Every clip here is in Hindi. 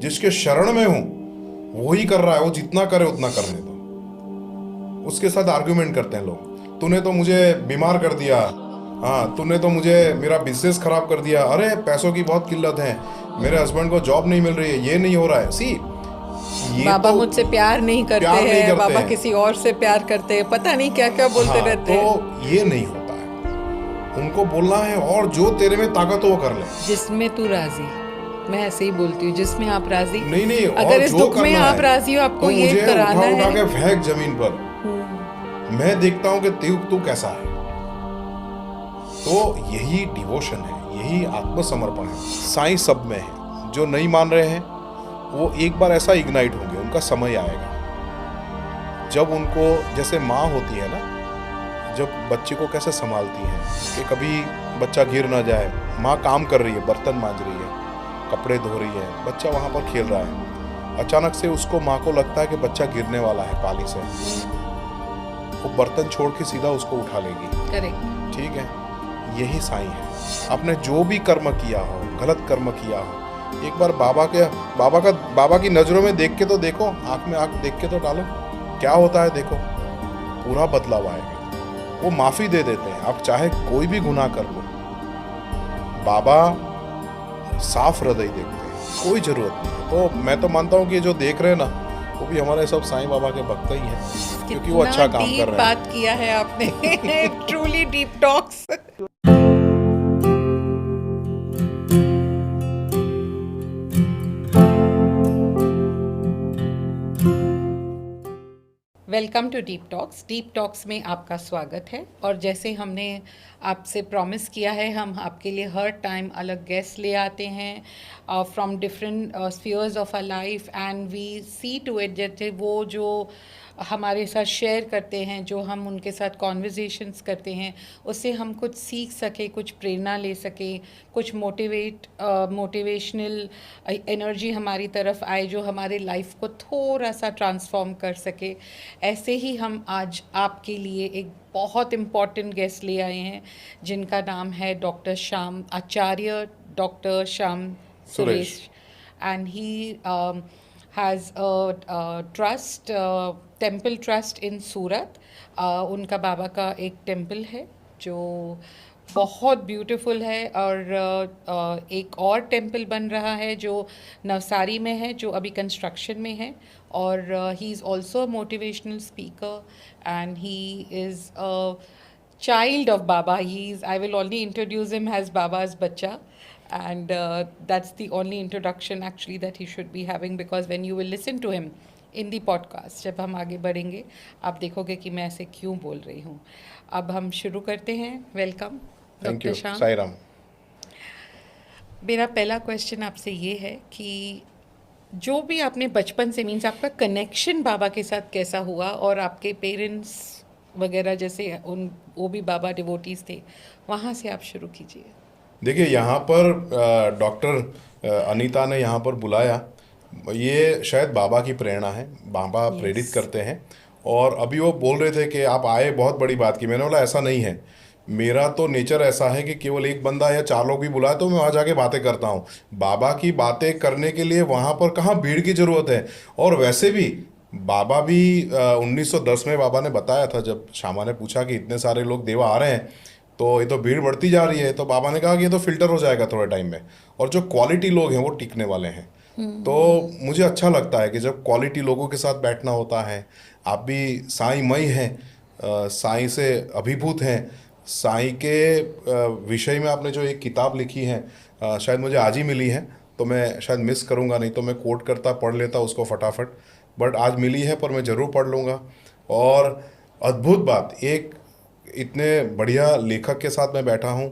जिसके शरण में हूं वही कर रहा है, वो जितना करे उतना करने दो। उसके साथ आर्ग्यूमेंट करते हैं लोग, तूने तो मुझे बीमार कर दिया, हाँ तूने तो मुझे मेरा बिजनेस खराब कर दिया, अरे पैसों की बहुत किल्लत है, मेरे हस्बैंड को जॉब नहीं मिल रही है, ये नहीं हो रहा है। सी ये बाबा तो मुझसे प्यार नहीं करते प्यार नहीं हैं, करते बाबा हैं। किसी और से प्यार करते हैं, पता नहीं क्या क्या बोलते हाँ, रहते तो हैं। ये नहीं होता है। उनको बोलना है और जो तेरे में ताकत हो वो कर ले। जिसमें तू राजी, मैं ऐसे ही बोलती हूँ, जिसमें आप राजी। नहीं नहीं, और अगर इस जो दुख में करना आप है राजी हो, तो आपको ये मुझे उठा कराना उठा है। के फेंक जमीन पर, मैं देखता हूं कि तू कैसा है। तो यही डिवोशन है, यही आत्मसमर्पण है। साईं सब में है। जो नहीं मान रहे हैं वो एक बार ऐसा इग्नाइट होंगे, उनका समय आएगा जब उनको, जैसे माँ होती है ना, जब बच्चे को कैसे संभालती है कि कभी बच्चा गिर ना जाए। माँ काम कर रही है, बर्तन मांज रही है, कपड़े धो रही है, बच्चा वहाँ पर खेल रहा है, अचानक से उसको माँ को लगता है कि बच्चा गिरने वाला है पाली से, वो बर्तन छोड़ के सीधा उसको उठा लेगी। करेक्ट। ठीक है, यही साईं है। आपने जो भी कर्म किया हो, गलत कर्म किया हो, एक बार बाबा की नजरों में देख के तो देखो, आंख में आंख देख के तो डालो, क्या होता है देखो, पूरा बदलाव आएगा। वो माफी दे देते हैं, आप चाहे कोई भी गुनाह कर लो, बाबा साफ हृदय देखते हैं, कोई जरूरत नहीं है। तो मैं तो मानता हूँ कि ये जो देख रहे हैं ना, वो भी हमारे सब साईं बाबा के भक्त ही हैं, क्योंकि वो अच्छा काम डीप कर रहे बात हैं। किया है आपने। Truly deep talks. Welcome to Deep Talks. Deep Talks में आपका स्वागत है। और जैसे हमने आपसे प्रॉमिस किया है, हम आपके लिए हर टाइम अलग गेस्ट ले आते हैं from different spheres of our life, and we see to it जैसे वो जो हमारे साथ शेयर करते हैं, जो हम उनके साथ कॉन्वर्जेशंस करते हैं, उससे हम कुछ सीख सके, कुछ प्रेरणा ले सके, कुछ मोटिवेशनल एनर्जी हमारी तरफ आए, जो हमारे लाइफ को थोड़ा सा ट्रांसफॉर्म कर सके। ऐसे ही हम आज आपके लिए एक बहुत इम्पॉर्टेंट गेस्ट ले आए हैं, जिनका नाम है doctor Shyam Acharya, doctor Shyam Suresh. Suresh. And he has a trust, temple trust in Surat. उनका बाबा का एक टेम्पल है जो बहुत ब्यूटीफुल है, और एक और टेम्पल बन रहा है जो नवसारी में है, जो अभी कंस्ट्रक्शन में है। और he is also a motivational speaker, and he is a child of Baba. I will only introduce him as Baba's Bacha. And that's the only introduction actually that he should be having, because when you will listen to him in the podcast, जब हम आगे बढ़ेंगे, आप देखोगे कि मैं ऐसे क्यों बोल रही हूँ। अब हम शुरू करते हैं। Welcome thank doctor you Shyam. Sai Ram. मेरा पहला क्वेश्चन आपसे ये है कि जो भी आपने बचपन से, मीन्स आपका कनेक्शन बाबा के साथ कैसा हुआ, और आपके पेरेंट्स वगैरह जैसे उन वो भी बाबा डिवोटीज थे, वहाँ से आप शुरू कीजिए। देखिए, यहाँ पर डॉक्टर अनीता ने यहाँ पर बुलाया, ये शायद बाबा की प्रेरणा है, बाबा यस। प्रेरित करते हैं। और अभी वो बोल रहे थे कि आप आए, बहुत बड़ी बात की। मैंने बोला ऐसा नहीं है, मेरा तो नेचर ऐसा है कि केवल एक बंदा या चार लोग भी बुलाए तो मैं वहाँ जाके बातें करता हूँ। बाबा की बातें करने के लिए वहाँ पर कहाँ भीड़ की ज़रूरत है। और वैसे भी बाबा भी 1910 में बाबा ने बताया था, जब श्यामा ने पूछा कि इतने सारे लोग देवा आ रहे हैं तो ये तो भीड़ बढ़ती जा रही है, तो बाबा ने कहा कि ये तो फिल्टर हो जाएगा थोड़े टाइम में, और जो क्वालिटी लोग हैं वो टिकने वाले हैं। तो मुझे अच्छा लगता है कि जब क्वालिटी लोगों के साथ बैठना होता है। आप भी साईं मई हैं, साईं से अभिभूत हैं। साईं के विषय में आपने जो एक किताब लिखी है, शायद मुझे आज ही मिली है, तो मैं शायद मिस करूँगा, नहीं तो मैं कोट करता पढ़ लेता उसको फटाफट। बट आज मिली है, पर मैं ज़रूर पढ़ लूँगा। और अद्भुत बात, एक इतने बढ़िया लेखक के साथ मैं बैठा हूँ।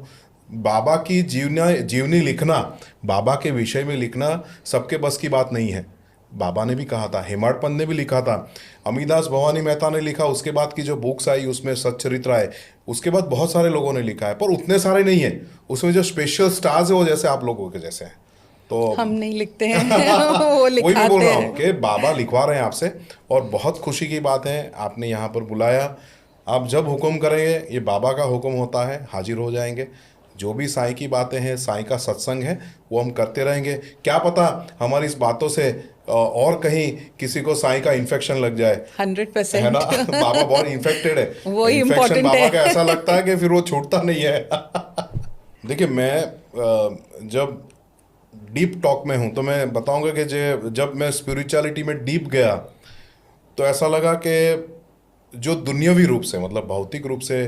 बाबा की जीवनी लिखना, बाबा के विषय में लिखना सबके बस की बात नहीं है। बाबा ने भी कहा था, हेमाड पंत ने भी लिखा था, अमीदास भवानी मेहता ने लिखा, उसके बाद की जो बुक्स आई उसमें सच्चरित्र आए, उसके बाद बहुत सारे लोगों ने लिखा है, पर उतने सारे नहीं है। उसमें जो स्पेशल स्टार्स है वो जैसे आप लोगों के जैसे हैं। तो हम नहीं लिखते हैं। वो वही मैं बोल लिखाते रहा हूँ हैं। कि बाबा लिखवा रहे हैं आपसे। और बहुत खुशी की बात है, आपने यहाँ पर बुलाया। आप जब हुक्म करेंगे, ये बाबा का हुक्म होता है, हाजिर हो जाएंगे। जो भी साईं की बातें हैं, साईं का सत्संग है, वो हम करते रहेंगे। क्या पता हमारी इस बातों से और कहीं किसी को साईं का इन्फेक्शन लग जाए, है ना। 100%। बाबा बहुत इन्फेक्टेड है, वही इन्फेक्शन इम्पोर्टेंट बाबा का है। ऐसा लगता है कि फिर वो छूटता नहीं है। देखिए मैं जब डीप टॉक में हूँ तो मैं बताऊंगा कि जब मैं स्पिरिचुअलिटी में डीप गया तो ऐसा लगा कि जो दुनियावी रूप से, मतलब भौतिक रूप से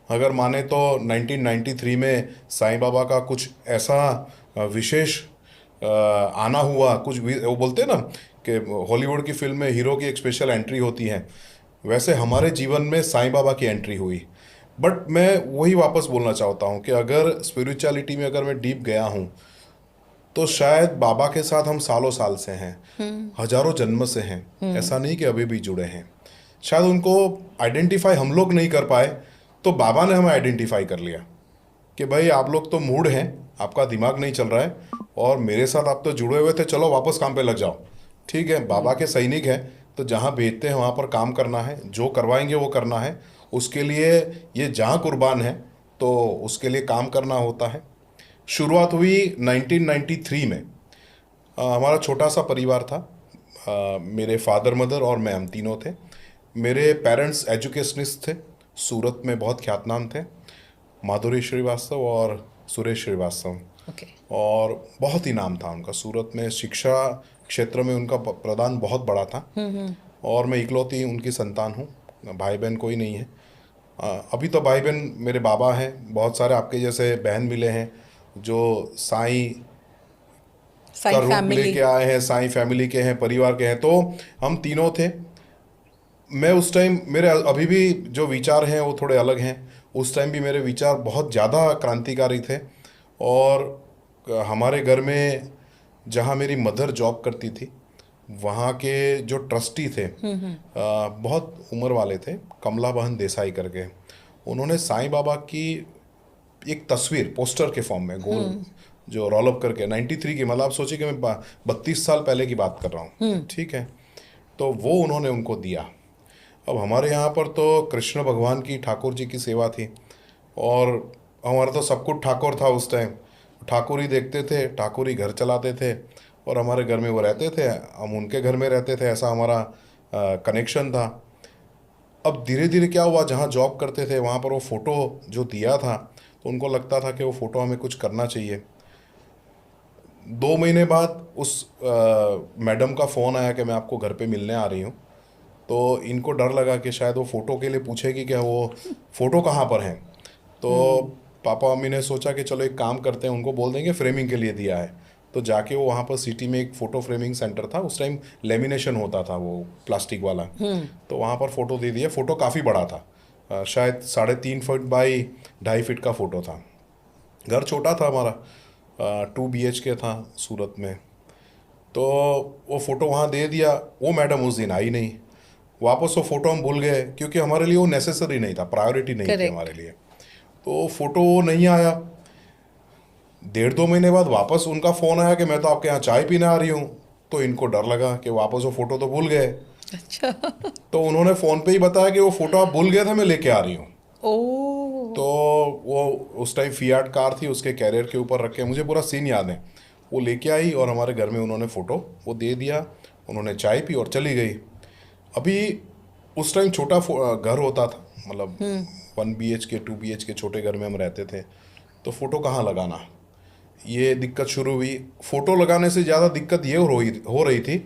अगर माने तो 1993 में साईं बाबा का कुछ ऐसा विशेष आना हुआ, वो बोलते हैं ना कि हॉलीवुड की फिल्म में हीरो की एक स्पेशल एंट्री होती है, वैसे हमारे जीवन में साईं बाबा की एंट्री हुई। बट मैं वही वापस बोलना चाहता हूँ कि अगर स्पिरिचुअलिटी में अगर मैं डीप गया हूँ तो शायद बाबा के साथ हम सालों साल से हैं, हजारों जन्म से हैं, ऐसा नहीं कि अभी भी जुड़े हैं। शायद उनको आइडेंटिफाई हम लोग नहीं कर पाए, तो बाबा ने हमें आइडेंटिफाई कर लिया कि भाई आप लोग तो मूड हैं, आपका दिमाग नहीं चल रहा है, और मेरे साथ आप तो जुड़े हुए थे, चलो वापस काम पे लग जाओ। ठीक है, बाबा के सैनिक हैं तो जहाँ भेजते हैं वहाँ पर काम करना है, जो करवाएंगे वो करना है, उसके लिए ये जहाँ कुर्बान है तो उसके लिए काम करना होता है। शुरुआत हुई 1993 में। हमारा छोटा सा परिवार था। मेरे फादर मदर और मैं, हम तीनों थे। मेरे पेरेंट्स एजुकेशनिस्ट थे, सूरत में बहुत ख्यातनाम थे, माधुरी श्रीवास्तव और सुरेश श्रीवास्तव। ओके। और बहुत ही नाम था उनका सूरत में, शिक्षा क्षेत्र में उनका प्रदान बहुत बड़ा था। और मैं इकलौती उनकी संतान हूँ, भाई बहन कोई नहीं है। अभी तो भाई बहन मेरे बाबा हैं, बहुत सारे आपके जैसे बहन मिले हैं जो साईं का साई रूप फैमिली। लेके आए हैं, साईं फैमिली के हैं, परिवार के हैं। तो हम तीनों थे। मैं उस टाइम, मेरे अभी भी जो विचार हैं वो थोड़े अलग हैं, उस टाइम भी मेरे विचार बहुत ज़्यादा क्रांतिकारी थे। और हमारे घर में जहाँ मेरी मदर जॉब करती थी, वहाँ के जो ट्रस्टी थे, बहुत उम्र वाले थे, कमला बहन देसाई करके, उन्होंने साईं बाबा की एक तस्वीर पोस्टर के फॉर्म में गोल जो रोल अप करके 93 की, मतलब आप सोचिए कि मैं 32 साल पहले की बात कर रहा हूँ, ठीक है। तो वो उन्होंने उनको दिया। अब हमारे यहाँ पर तो कृष्ण भगवान की, ठाकुर जी की सेवा थी, और हमारा तो सब कुछ ठाकुर था उस टाइम। ठाकुर ही देखते थे, ठाकुर ही घर चलाते थे, और हमारे घर में वो रहते थे, हम उनके घर में रहते थे, ऐसा हमारा कनेक्शन था। अब धीरे धीरे क्या हुआ, जहाँ जॉब करते थे वहाँ पर वो फ़ोटो जो दिया था, तो उनको लगता था कि वो फ़ोटो हमें कुछ करना चाहिए। 2 महीने बाद उस मैडम का फ़ोन आया कि मैं आपको घर पे मिलने आ रही हूँ। तो इनको डर लगा कि शायद वो फ़ोटो के लिए पूछेगी कि वो फ़ोटो कहाँ पर हैं। तो पापा मम्मी ने सोचा कि चलो एक काम करते हैं, उनको बोल देंगे फ्रेमिंग के लिए दिया है। तो जाके वो वहाँ पर सिटी में एक फ़ोटो फ्रेमिंग सेंटर था, उस टाइम लेमिनेशन होता था वो प्लास्टिक वाला, तो वहाँ पर फ़ोटो दे दिया। फ़ोटो काफ़ी बड़ा था, शायद 3.5 फुट बाई 2.5 फीट का फ़ोटो था। घर छोटा था हमारा, 2 BHK था सूरत में। तो वो फ़ोटो वहाँ दे दिया। वो मैडम उस दिन आई नहीं, वापस वो फ़ोटो हम भूल गए, क्योंकि हमारे लिए वो नेसेसरी नहीं था, प्रायोरिटी नहीं थी करेक्ट। हमारे लिए। तो फ़ोटो नहीं आया। 1.5-2 महीने बाद वापस उनका फ़ोन आया कि मैं तो आपके यहाँ चाय पीने आ रही हूँ। तो इनको डर लगा कि वापस वो फ़ोटो तो भूल गए। अच्छा। तो उन्होंने फ़ोन पे ही बताया कि वो फ़ोटो आप भूल गए थे, मैं लेके आ रही हूँ। ओ। तो वो उस टाइम फियाट कार थी, उसके कैरियर के ऊपर रख के, मुझे पूरा सीन याद है, वो लेके आई और हमारे घर में उन्होंने फ़ोटो वो दे दिया। उन्होंने चाय पी और चली गई। अभी उस टाइम छोटा घर होता था, मतलब 1 BHK 2 BHK छोटे घर में हम रहते थे। तो फ़ोटो कहाँ लगाना, ये दिक्कत शुरू हुई। फ़ोटो लगाने से ज़्यादा दिक्कत ये हो रही थी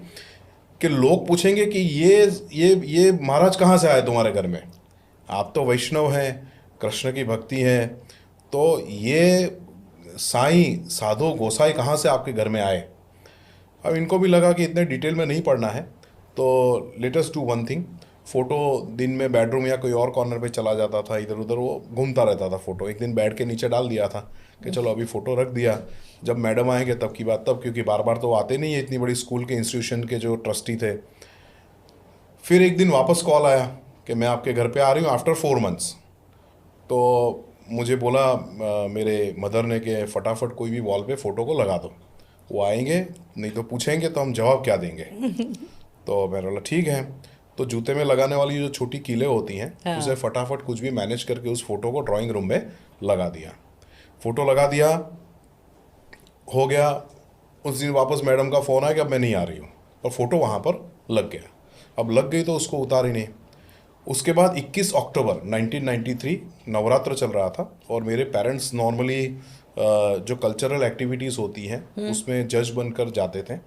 कि लोग पूछेंगे कि ये महाराज कहाँ से आए तुम्हारे घर में, आप तो वैष्णव हैं, कृष्ण की भक्ति है, तो ये साईं साधु गोसाई कहाँ से आपके घर में आए। अब इनको भी लगा कि इतने डिटेल में नहीं पढ़ना है, तो let us do one thing. Photo दिन में बेडरूम या कोई और कॉर्नर पे चला जाता था, इधर उधर वो घूमता रहता था फ़ोटो। एक दिन बेड के नीचे डाल दिया था कि चलो अभी फ़ोटो रख दिया, जब मैडम आएंगे तब की बात तब, क्योंकि बार बार तो आते नहीं है, इतनी बड़ी स्कूल के इंस्टीट्यूशन के जो ट्रस्टी थे। फिर एक दिन वापस कॉल आया कि मैं आपके घर पे आ रही हूँ आफ्टर 4 मंथ्स। तो मुझे बोला मेरे मदर ने कि फटाफट कोई भी वॉल पे फ़ोटो को लगा दो, वो आएंगे, नहीं तो पूछेंगे तो हम जवाब क्या देंगे। तो मैंने बोला ठीक है। तो जूते में लगाने वाली जो छोटी कीलें होती हैं, हाँ। उसे फटाफट कुछ भी मैनेज करके उस फोटो को ड्राइंग रूम में लगा दिया। फोटो लगा दिया, हो गया। उस दिन वापस मैडम का फ़ोन आया कि अब मैं नहीं आ रही हूँ, और फोटो वहाँ पर लग गया। अब लग गई तो उसको उतारी नहीं। उसके बाद 21 अक्टूबर 1993 नवरात्र चल रहा था, और मेरे पेरेंट्स नॉर्मली जो कल्चरल एक्टिविटीज़ होती हैं उसमें जज बनकर जाते थे।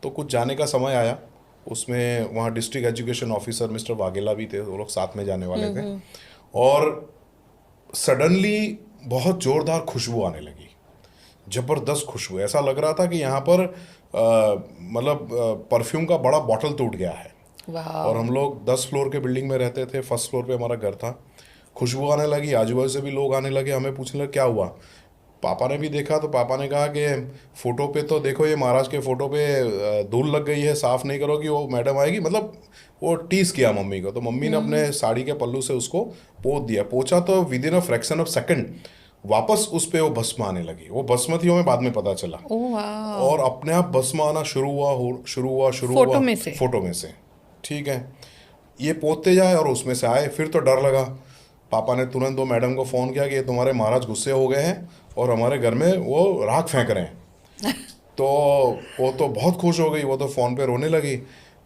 तो कुछ जाने का समय आया, उसमें वहाँ district education officer mister Vaghela भी थे, वो लोग साथ में जाने वाले थे। और सडनली बहुत ज़ोरदार खुशबू आने लगी, ज़बरदस्त खुशबू। ऐसा लग रहा था कि यहाँ पर मतलब परफ्यूम का बड़ा बॉटल टूट गया है। और हम लोग 10 फ्लोर के बिल्डिंग में रहते थे, फर्स्ट फ्लोर पे हमारा घर था। खुशबू आने लगी, आजू बाजू से भी लोग आने लगे, हमें पूछने लगे क्या हुआ। पापा ने भी देखा तो पापा ने कहा कि फ़ोटो पे तो देखो, ये महाराज के फ़ोटो पे धूल लग गई है, साफ़ नहीं करोगी वो मैडम आएगी। मतलब वो टीस किया मम्मी को, तो मम्मी ने अपने साड़ी के पल्लू से उसको पोंछ दिया। पोंछा तो with in a fraction of second वापस उस पे वो भस्म आने लगी। वो भस्म थी, हमें बाद में पता चला। ओह वाह। और अपने आप भस्म आना शुरू हुआ, शुरू फोटो हुआ में से? फोटो में से। ठीक है, ये पोतते जाए और उसमें से आए। फिर तो डर लगा। पापा ने तुरंत वो मैडम को फ़ोन किया कि ये तुम्हारे महाराज गुस्से हो गए हैं और हमारे घर में वो राख फेंक रहे हैं। तो वो तो बहुत खुश हो गई, वो तो फ़ोन पे रोने लगी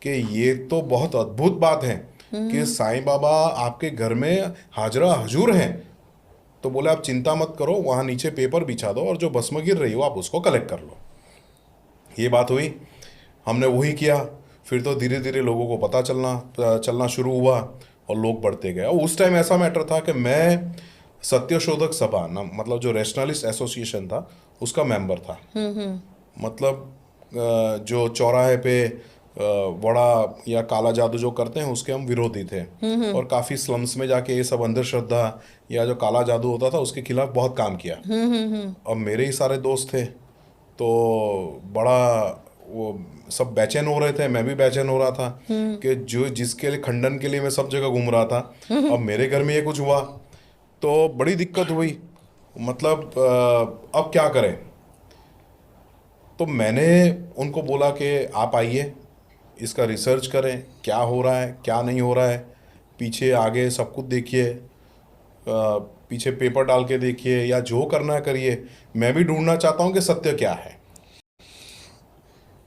कि ये तो बहुत अद्भुत बात है कि साईं बाबा आपके घर में हाजरा हजूर हैं। तो बोले आप चिंता मत करो, वहाँ नीचे पेपर बिछा दो और जो भस्म गिर रही हो आप उसको कलेक्ट कर लो। ये बात हुई, हमने वही किया। फिर तो धीरे धीरे लोगों को पता चलना शुरू हुआ और लोग बढ़ते गए। और उस टाइम ऐसा मैटर था कि मैं सत्यशोधक सभा ना, मतलब जो रैशनलिस्ट एसोसिएशन था उसका मेंबर था। मतलब जो चौराहे पे बड़ा या काला जादू जो करते हैं उसके हम विरोधी थे। और काफ़ी स्लम्स में जाके ये सब अंधश्रद्धा या जो काला जादू होता था उसके खिलाफ बहुत काम किया। और मेरे ही सारे दोस्त थे, तो बड़ा वो सब बेचैन हो रहे थे, मैं भी बेचैन हो रहा था कि जो जिसके लिए खंडन के लिए मैं सब जगह घूम रहा था, अब मेरे घर में ये कुछ हुआ तो बड़ी दिक्कत हुई। मतलब अब क्या करें। तो मैंने उनको बोला कि आप आइए, इसका रिसर्च करें, क्या हो रहा है क्या नहीं हो रहा है, पीछे आगे सब कुछ देखिए, पीछे पेपर डाल के देखिए या जो करना है करिए, मैं भी ढूंढना चाहता हूँ कि सत्य क्या है।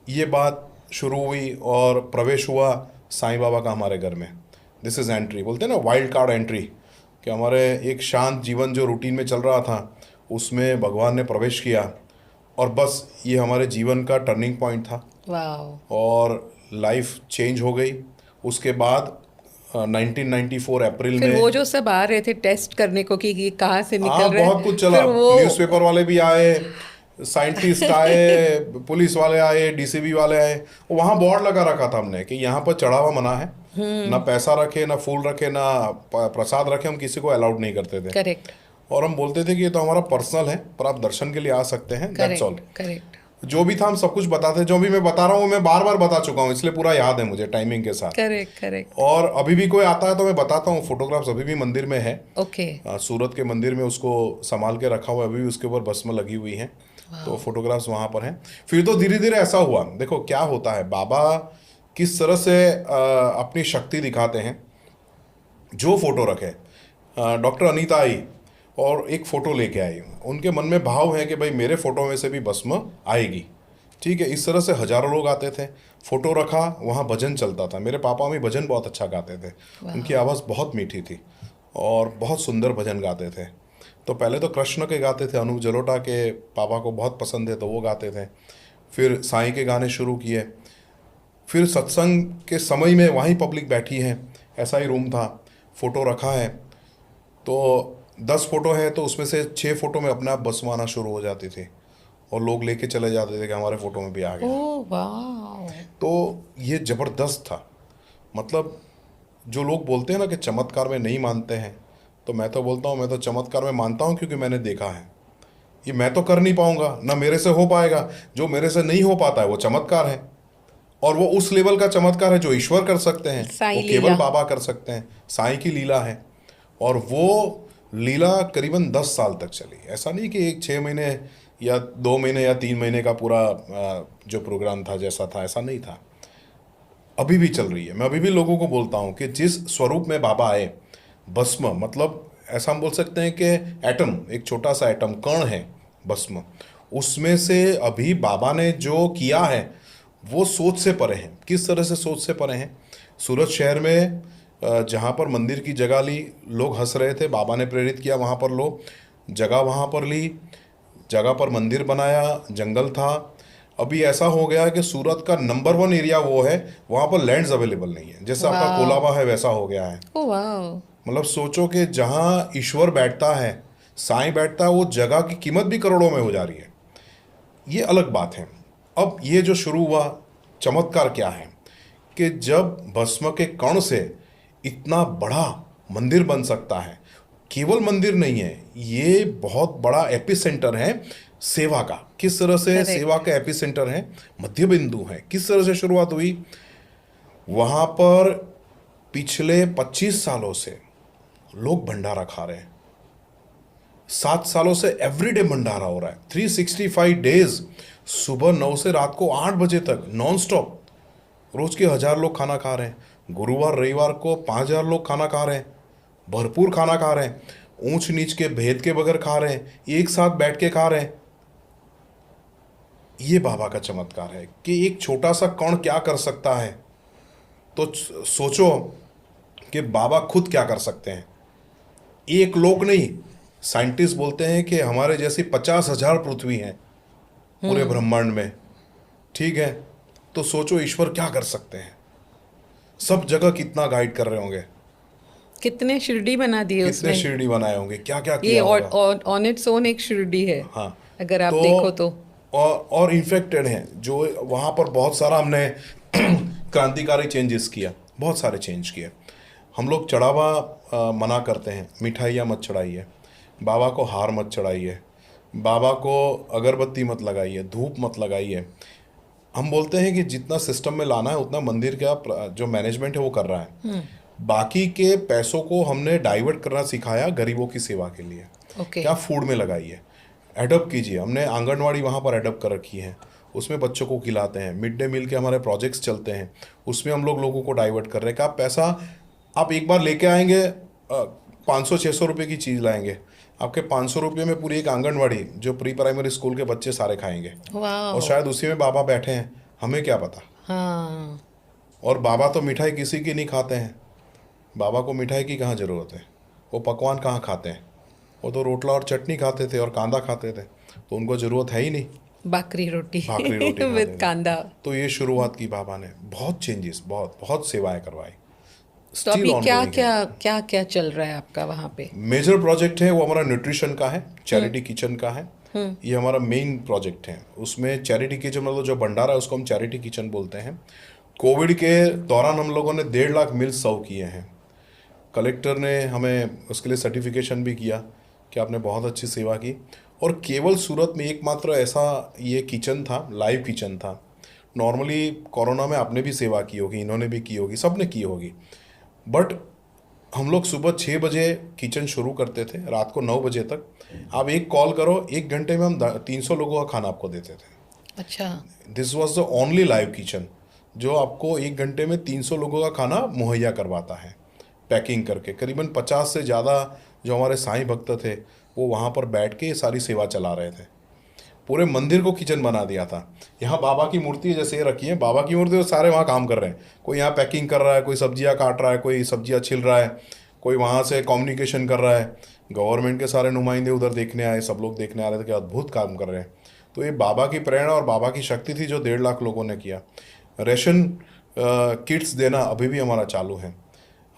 ये बात शुरू हुई और प्रवेश हुआ साईं बाबा का हमारे घर में। दिस इज़ एंट्री, बोलते हैं ना वाइल्ड कार्ड एंट्री, कि हमारे एक शांत जीवन जो रूटीन में चल रहा था उसमें भगवान ने प्रवेश किया। और बस ये हमारे जीवन का टर्निंग पॉइंट था। वाह। और लाइफ चेंज हो गई। उसके बाद 1994 अप्रैल फिर में वो जो सब आ रहे थे टेस्ट करने को कि ये कहाँ से निकल हाँ रहा बहुत है, कुछ चला। फिर वो न्यूज़पेपर वाले भी आए, साइंटिस्ट आए, पुलिस वाले आए, डीसीबी वाले आए। वहाँ बोर्ड लगा रखा था हमने कि यहाँ पर चढ़ावा मना है, ना पैसा रखे, ना फूल रखे, ना प्रसाद रखे, हम किसी को अलाउड नहीं करते थे। करेक्ट और हम बोलते थे कि ये तो हमारा पर्सनल है, पर आप दर्शन के लिए आ सकते हैं, दैट्स ऑल। Correct correct. जो भी था हम सब कुछ बताते। जो भी मैं बता रहा हूँ मैं बार बार बता चुका हूँ, इसलिए पूरा याद है मुझे टाइमिंग के साथ। Correct correct. और अभी भी कोई आता है तो मैं बताता हूँ। फोटोग्राफ्स अभी भी मंदिर में है, ओके। सूरत के मंदिर में उसको संभाल के रखा हुआ है, अभी भी उसके ऊपर भस्म लगी हुई है। तो फोटोग्राफ्स वहाँ पर हैं। फिर तो धीरे धीरे ऐसा हुआ, देखो क्या होता है, बाबा किस तरह से अपनी शक्ति दिखाते हैं। जो फोटो रखे, डॉक्टर अनीता आई और एक फ़ोटो लेके आई, उनके मन में भाव है कि भाई मेरे फ़ोटो में से भी भस्म आएगी। ठीक है, इस तरह से हज़ारों लोग आते थे। फ़ोटो रखा, वहाँ भजन चलता था। मेरे पापा भी भजन बहुत अच्छा गाते थे, उनकी आवाज़ बहुत मीठी थी और बहुत सुंदर भजन गाते थे। तो पहले तो कृष्ण के गाते थे, अनूप जलोटा के पापा को बहुत पसंद है तो वो गाते थे। फिर साईं के गाने शुरू किए। फिर सत्संग के समय में वहीं पब्लिक बैठी है, ऐसा ही रूम था, फ़ोटो रखा है। तो 10 फोटो हैं तो उसमें से 6 फोटो में अपने आप भस्म आना शुरू हो जाती थी और लोग लेके चले जाते थे कि हमारे फ़ोटो में भी आ गया। ओह वाह। तो ये ज़बरदस्त था। मतलब जो लोग बोलते हैं ना कि चमत्कार में नहीं मानते हैं, तो मैं तो बोलता हूँ मैं तो चमत्कार में मानता हूँ, क्योंकि मैंने देखा है। ये मैं तो कर नहीं पाऊँगा, ना मेरे से हो पाएगा। जो मेरे से नहीं हो पाता है वो चमत्कार है, और वो उस लेवल का चमत्कार है जो ईश्वर कर सकते हैं, साईं वो केवल लीला। बाबा कर सकते हैं। साईं की लीला है। और वो लीला करीबन 10 साल तक चली। ऐसा नहीं कि एक 6 महीने या 2 महीने या 3 महीने का पूरा जो प्रोग्राम था जैसा था, ऐसा नहीं था। अभी भी चल रही है। मैं अभी भी लोगों को बोलता हूँ कि जिस स्वरूप में बाबा आए, भस्म मतलब ऐसा हम बोल सकते हैं कि एटम, एक छोटा सा एटम, कण है भस्म, उसमें से अभी बाबा ने जो किया है वो सोच से परे है। किस तरह से सोच से परे हैं? सूरत शहर में जहाँ पर मंदिर की जगह ली, लोग हंस रहे थे, बाबा ने प्रेरित किया वहाँ पर लो, जगह वहाँ पर ली, जगह पर मंदिर बनाया, जंगल था। अभी ऐसा हो गया है कि सूरत का नंबर 1 एरिया वो है, वहाँ पर लैंड्स अवेलेबल नहीं है। जैसे आपका वाह। कोलाबा है वैसा हो गया है। ओ वाह। मतलब सोचो कि जहाँ ईश्वर बैठता है, साईं बैठता है, वो जगह की कीमत भी करोड़ों में हो जा रही है। ये अलग बात है। अब ये जो शुरू हुआ, चमत्कार क्या है कि जब भस्म के कण से इतना बड़ा मंदिर बन सकता है। केवल मंदिर नहीं है, ये बहुत बड़ा एपिसेंटर है सेवा का। किस तरह से सेवा करेक्ट। का एपिसेंटर है, मध्य बिंदु है। किस तरह से शुरुआत हुई वहाँ पर? पिछले 25 सालों से लोग भंडारा खा रहे हैं। 7 सालों से एवरीडे भंडारा हो रहा है, 365 डेज, सुबह 9 से रात को 8 बजे तक नॉन स्टॉप। रोज के 1000 लोग खाना खा रहे हैं। गुरुवार रविवार को 5000 लोग खाना खा रहे हैं, भरपूर खाना खा रहे हैं, ऊंच नीच के भेद के बगैर खा रहे हैं, एक साथ बैठ के खा रहे हैं। ये बाबा का चमत्कार है कि एक छोटा सा कण क्या कर सकता है। तो सोचो कि बाबा खुद क्या कर सकते हैं। एक लोक नहीं, साइंटिस्ट बोलते हैं कि हमारे जैसी 50,000 पृथ्वी हैं पूरे ब्रह्मांड में। ठीक है, तो सोचो ईश्वर क्या कर सकते हैं। सब जगह कितना गाइड कर रहे होंगे, कितने शिरडी बना दिए कितने उसने। शिरडी बनाए होंगे, क्या क्या ये किया होगा। ऑन इट्स ओन एक शिरडी है, हाँ। अगर आप तो देखो तो। और इन्फेक्टेड हैं जो वहाँ पर, बहुत सारा हमने क्रांतिकारी चेंजेस किया, बहुत सारे चेंज किए। हम लोग चढ़ावा मना करते हैं, मिठाइयाँ मत चढ़ाइए, बाबा को हार मत चढ़ाइए, बाबा को अगरबत्ती मत लगाइए, धूप मत लगाइए। हम बोलते हैं कि जितना सिस्टम में लाना है उतना मंदिर का जो मैनेजमेंट है वो कर रहा है। बाकी के पैसों को हमने डाइवर्ट करना सिखाया गरीबों की सेवा के लिए। ओके। क्या फूड में लगाइए, एडप्ट कीजिए। हमने आंगनवाड़ी वहाँ पर एडप्ट कर रखी है, उसमें बच्चों को खिलाते हैं। मिड डे मील के हमारे प्रोजेक्ट्स चलते हैं, उसमें हम लोग लोगों को डाइवर्ट कर रहे हैं। कि आप पैसा आप एक बार लेके आएंगे, 500-600 रुपये की चीज़ लाएंगे, आपके 500 रुपये में पूरी एक आंगनवाड़ी जो प्री प्राइमरी स्कूल के बच्चे सारे खाएंगे। वाह। और शायद उसी में बाबा बैठे हैं, हमें क्या पता। हाँ। और बाबा तो मिठाई किसी की नहीं खाते हैं। बाबा को मिठाई की कहाँ ज़रूरत है, वो पकवान कहाँ खाते हैं। वो तो रोटला और चटनी खाते थे और कांदा खाते थे, तो उनको ज़रूरत है ही नहीं। बाकरी रोटी भाकरी रोटी खाते विद थे। कांदा। तो ये शुरुआत की बाबा ने, बहुत चेंजेस, बहुत बहुत सेवाएं करवाई। तो स्टिल अभी क्या ऑनगोइंग है। क्या क्या क्या चल रहा है आपका वहाँ पे? मेजर प्रोजेक्ट है वो हमारा न्यूट्रिशन का है, चैरिटी किचन का है। ये हमारा मेन प्रोजेक्ट है। उसमें चैरिटी किचन मतलब जो भंडारा है उसको हम चैरिटी किचन बोलते हैं। कोविड के दौरान हम लोगों ने 1.5 लाख मील्स सर्व किए हैं। कलेक्टर ने हमें उसके लिए सर्टिफिकेशन भी किया कि आपने बहुत अच्छी सेवा की। और केवल सूरत में एकमात्र ऐसा ये किचन था, लाइव किचन था। नॉर्मली कोरोना में आपने भी सेवा की होगी, इन्होंने भी की होगी, सब ने की होगी। बट हम लोग सुबह 6 बजे किचन शुरू करते थे, रात को 9 बजे तक। आप एक कॉल करो, 1 घंटे में हम 300 लोगों का खाना आपको देते थे। अच्छा। This was the only live kitchen जो आपको 1 घंटे में 300 लोगों का खाना मुहैया करवाता है, पैकिंग करके। करीबन 50 से ज़्यादा जो हमारे साईं भक्त थे वो वहाँ पर बैठ के ये सारी सेवा चला रहे थे। पूरे मंदिर को किचन बना दिया था। यहाँ बाबा की मूर्ति जैसे ये रखी है, बाबा की मूर्ति, तो सारे वहाँ काम कर रहे हैं। कोई यहाँ पैकिंग कर रहा है, कोई सब्जियाँ काट रहा है, कोई सब्जियाँ छिल रहा है, कोई वहाँ से कम्युनिकेशन कर रहा है। गवर्नमेंट के सारे नुमाइंदे उधर देखने आए, सब लोग देखने आ रहे थे कि अद्भुत काम कर रहे हैं। तो ये बाबा की प्रेरणा और बाबा की शक्ति थी जो 1.5 लाख लोगों ने किया। रेशन किट्स देना अभी भी हमारा चालू है।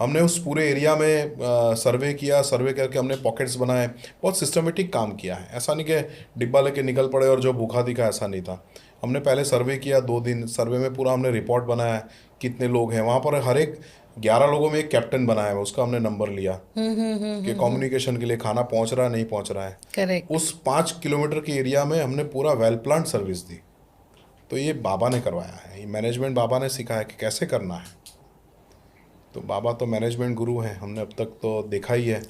हमने उस पूरे एरिया में सर्वे किया, सर्वे करके हमने पॉकेट्स बनाए, बहुत सिस्टमेटिक काम किया है। ऐसा नहीं कि डिब्बा लेके निकल पड़े और जो भूखा दिखा, ऐसा नहीं था। हमने पहले सर्वे किया 2 दिन, सर्वे में पूरा हमने रिपोर्ट बनाया कितने लोग हैं वहाँ पर। हर एक 11 लोगों में एक कैप्टन बनाया है, उसका हमने नंबर लिया कि कम्युनिकेशन के लिए खाना पहुँच रहा है नहीं पहुँच रहा है। करेक्ट। उस 5 किलोमीटर के एरिया में हमने पूरा वेल प्लान सर्विस दी। तो ये बाबा ने करवाया है, ये मैनेजमेंट बाबा ने सिखाया कि कैसे करना है। तो बाबा तो मैनेजमेंट गुरु हैं। हमने अब तक तो देखा ही है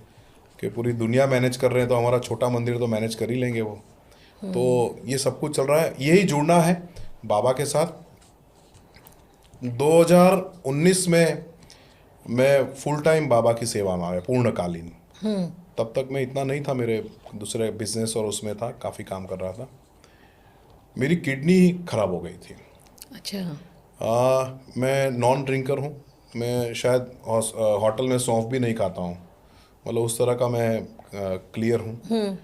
कि पूरी दुनिया मैनेज कर रहे हैं, तो हमारा छोटा मंदिर तो मैनेज कर ही लेंगे वो। तो ये सब कुछ चल रहा है, यही जुड़ना है बाबा के साथ। 2019 में मैं फुल टाइम बाबा की सेवा में आया, पूर्णकालीन। तब तक मैं इतना नहीं था, मेरे दूसरे बिजनेस और उसमें था, काफ़ी काम कर रहा था। मेरी किडनी खराब हो गई थी। अच्छा। मैं नॉन ड्रिंकर हूँ। मैं शायद होटल में सौंफ भी नहीं खाता हूँ, मतलब उस तरह का मैं क्लियर हूँ।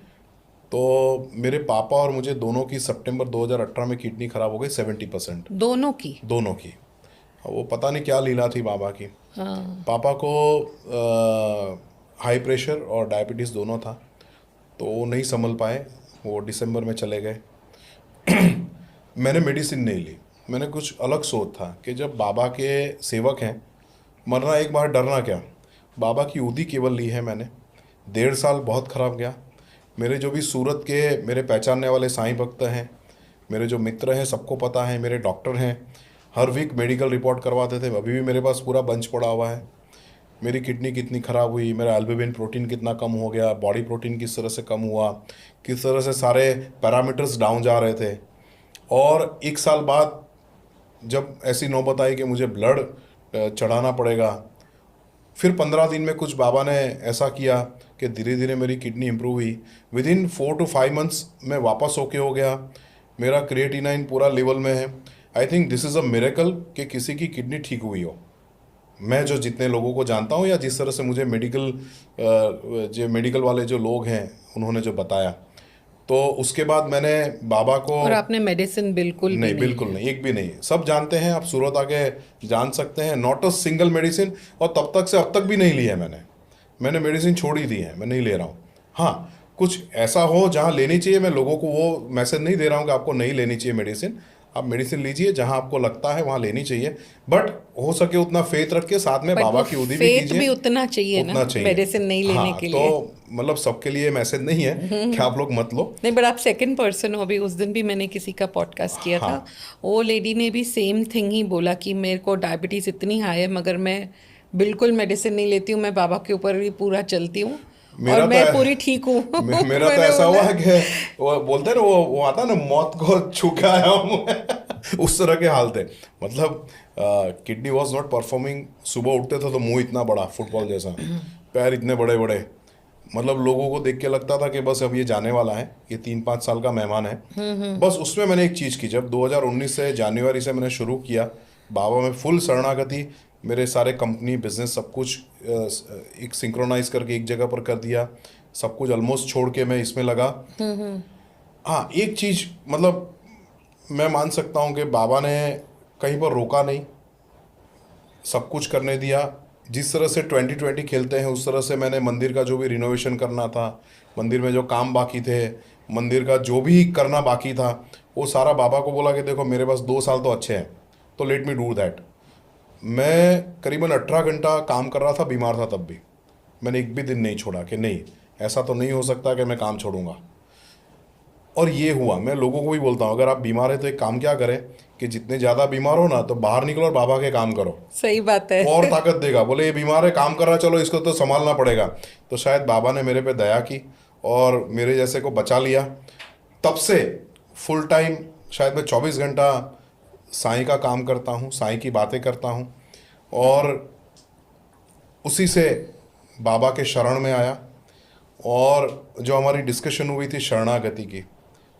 तो मेरे पापा और मुझे दोनों की सितंबर 2018 में किडनी खराब हो गई 70%। दोनों की? दोनों की। वो पता नहीं क्या लीला थी बाबा की। हाँ। पापा को हाई प्रेशर और डायबिटीज़ दोनों था, तो वो नहीं संभल पाए, वो दिसंबर में चले गए। मैंने मेडिसिन नहीं ली। मैंने कुछ अलग सोच था कि जब बाबा के सेवक हैं, मरना एक बार, डरना क्या। बाबा की उदी केवल ली है मैंने। 1.5 साल बहुत ख़राब गया। मेरे जो भी सूरत के मेरे पहचानने वाले साईं भक्त हैं, मेरे जो मित्र हैं, सबको पता है, मेरे डॉक्टर हैं, हर वीक मेडिकल रिपोर्ट करवाते थे। अभी भी मेरे पास पूरा बंच पड़ा हुआ है। मेरी किडनी कितनी ख़राब हुई, मेरा एल्बुमिन प्रोटीन कितना कम हो गया, बॉडी प्रोटीन किस तरह से कम हुआ, किस तरह से सारे पैरामीटर्स डाउन जा रहे थे। और 1 साल बाद जब ऐसी नौबत आई कि मुझे ब्लड चढ़ाना पड़ेगा, फिर 15 दिन में कुछ बाबा ने ऐसा किया कि धीरे धीरे मेरी किडनी इम्प्रूव हुई। विदिन 4 to 5 months मैं वापस ओके हो गया। मेरा क्रिएटिनाइन पूरा लेवल में है। I think this is a miracle कि किसी की किडनी ठीक हुई हो। मैं जो जितने लोगों को जानता हूँ, या जिस तरह से मुझे जो मेडिकल वाले जो लोग हैं उन्होंने जो बताया, तो उसके बाद मैंने बाबा को। और आपने मेडिसिन बिल्कुल भी नहीं, नहीं बिल्कुल लिया? नहीं, एक भी नहीं। सब जानते हैं, आप सूरत आके जान सकते हैं, नॉट अ सिंगल मेडिसिन। और तब तक से अब तक भी नहीं ली है मैंने मेडिसिन छोड़ ही दी है, मैं नहीं ले रहा हूँ। हाँ, कुछ ऐसा हो जहाँ लेनी चाहिए, मैं लोगों को वो मैसेज नहीं दे रहा हूँ कि आपको नहीं लेनी चाहिए मेडिसिन। आप मेडिसिन लीजिए, जहाँ आपको लगता है वहाँ लेनी चाहिए, बट हो सके उतना फेथ रख के साथ में बट बाबा वो की उदी भी फेथ कीजिए। भी उतना चाहिए ना, उतना चाहिए। मेडिसिन नहीं लेने हाँ, के तो लिए। मतलब सबके लिए मैसेज नहीं है कि आप लोग मत लो। नहीं, बट आप सेकंड पर्सन हो। अभी उस दिन भी मैंने किसी का पॉडकास्ट किया था, हाँ, वो लेडी ने भी सेम थिंग ही बोला कि मेरे को डायबिटीज़ इतनी हाई है, मगर मैं बिल्कुल मेडिसिन नहीं लेती हूँ, मैं बाबा के ऊपर भी पूरा चलती हूँ और मेरा तो मैं पूरी ठीक हूँ। मेरा तो मैंने ऐसा हुआ बोला है कि वो बोलते हैं ना, वो आता है ना, मौत को छू के आया हूँ मैं। उस तरह के हाल थे। मतलब किडनी वॉज नॉट परफॉर्मिंग। सुबह उठते थे तो मुंह इतना बड़ा फुटबॉल जैसा, पैर इतने बड़े बड़े, मतलब लोगों को देख के लगता था कि बस अब ये जाने वाला है, ये 3-5 साल का मेहमान है। बस उसमें मैंने एक चीज़ की, जब 2019 से जनवरी से मैंने शुरू किया, बाबा में फुल शरणागति। मेरे सारे कंपनी बिजनेस सब कुछ एक सिंक्रोनाइज करके एक जगह पर कर दिया। सब कुछ ऑलमोस्ट छोड़ के मैं इसमें लगा। हाँ, एक चीज़ मतलब मैं मान सकता हूँ कि बाबा ने कहीं पर रोका नहीं, सब कुछ करने दिया। जिस तरह से 2020 खेलते हैं उस तरह से मैंने मंदिर का जो भी रिनोवेशन करना था, मंदिर में जो काम बाकी थे, मंदिर का जो भी करना बाकी था, वो सारा बाबा को बोला कि देखो मेरे पास 2 साल तो अच्छे हैं, तो लेट मी डू दैट। मैं करीबन 18 घंटा काम कर रहा था, बीमार था तब भी। मैंने एक भी दिन नहीं छोड़ा कि नहीं, ऐसा तो नहीं हो सकता कि मैं काम छोड़ूंगा। और ये हुआ। मैं लोगों को भी बोलता हूँ, अगर आप बीमार हैं तो एक काम क्या करें कि जितने ज़्यादा बीमार हो ना, तो बाहर निकलो और बाबा के काम करो, सही बात है। वो और ताकत देगा। बोले ये बीमार है, काम कर रहा है, चलो इसको तो संभालना पड़ेगा। तो शायद बाबा ने मेरे पे दया की और मेरे जैसे को बचा लिया। तब से फुल टाइम शायद मैं 24 घंटा साईं का काम करता हूँ, साईं की बातें करता हूँ, और उसी से बाबा के शरण में आया। और जो हमारी डिस्कशन हुई थी शरणागति की,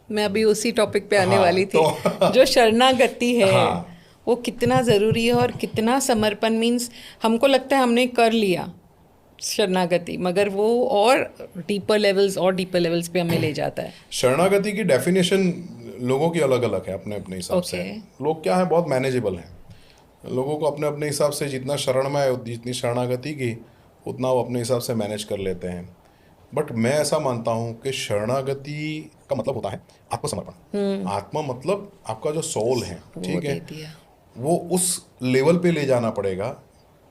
मैं अभी उसी टॉपिक पे आने हाँ वाली थी। तो जो शरणागति है हाँ, वो कितना ज़रूरी है, और कितना समर्पण। मीन्स हमको लगता है हमने कर लिया शरणागति, मगर वो और डीपर लेवल्स पे हमें ले जाता है। शरणागति की डेफिनेशन लोगों की अलग अलग है, अपने अपने हिसाब से। ओके। लोग क्या है, बहुत मैनेजेबल हैं। लोगों को अपने अपने हिसाब से जितना शरण में है, जितनी शरणागति की, उतना वो अपने हिसाब से मैनेज कर लेते हैं। बट मैं ऐसा मानता हूँ कि शरणागति का मतलब होता है आत्मसमर्पण। आत्मा मतलब आपका जो सोल है, वो ठीक दे है, दिया। वो उस लेवल पे ले जाना पड़ेगा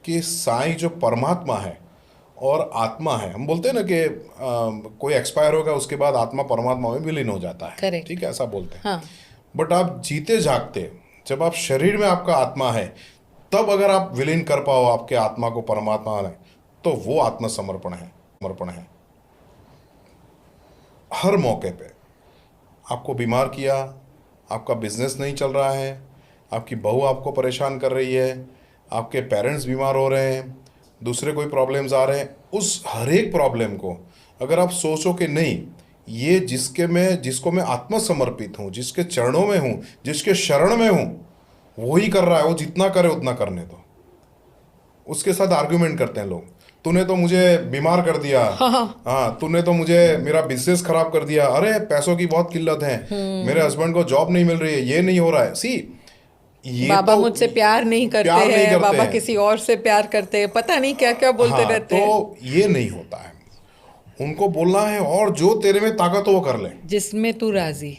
कि साईं जो परमात्मा है और आत्मा है। हम बोलते हैं ना कि कोई एक्सपायर होगा उसके बाद आत्मा परमात्मा में विलीन हो जाता है, करेक्ट। ठीक है, ऐसा बोलते हैं। हाँ। बट आप जीते जागते, जब आप शरीर में आपका आत्मा है, तब अगर आप विलीन कर पाओ आपके आत्मा को परमात्मा में, तो वो आत्मसमर्पण है, समर्पण है। हर मौके पे आपको बीमार किया, आपका बिजनेस नहीं चल रहा है, आपकी बहू आपको परेशान कर रही है, आपके पेरेंट्स बीमार हो रहे हैं, दूसरे कोई प्रॉब्लम्स आ रहे हैं, उस हर एक प्रॉब्लम को अगर आप सोचो कि नहीं, ये जिसको मैं आत्मसमर्पित हूँ, जिसके चरणों में हूँ, जिसके शरण में हूँ, वही कर रहा है, वो जितना करे उतना करने दो। उसके साथ आर्ग्यूमेंट करते हैं लोग, तूने तो मुझे बीमार कर दिया, हाँ तूने तो मुझे मेरा बिजनेस खराब कर दिया, अरे पैसों की बहुत किल्लत है, मेरे हस्बैंड को जॉब नहीं मिल रही है, ये नहीं हो रहा है। सी, ये बाबा तो मुझसे प्यार नहीं करते प्यार नहीं हैं, करते बाबा हैं। किसी और से प्यार करते हैं, पता नहीं क्या क्या बोलते हाँ, रहते हैं। तो ये नहीं होता है। उनको बोलना है और जो तेरे में ताकत हो वो कर ले। जिसमें तू राजी,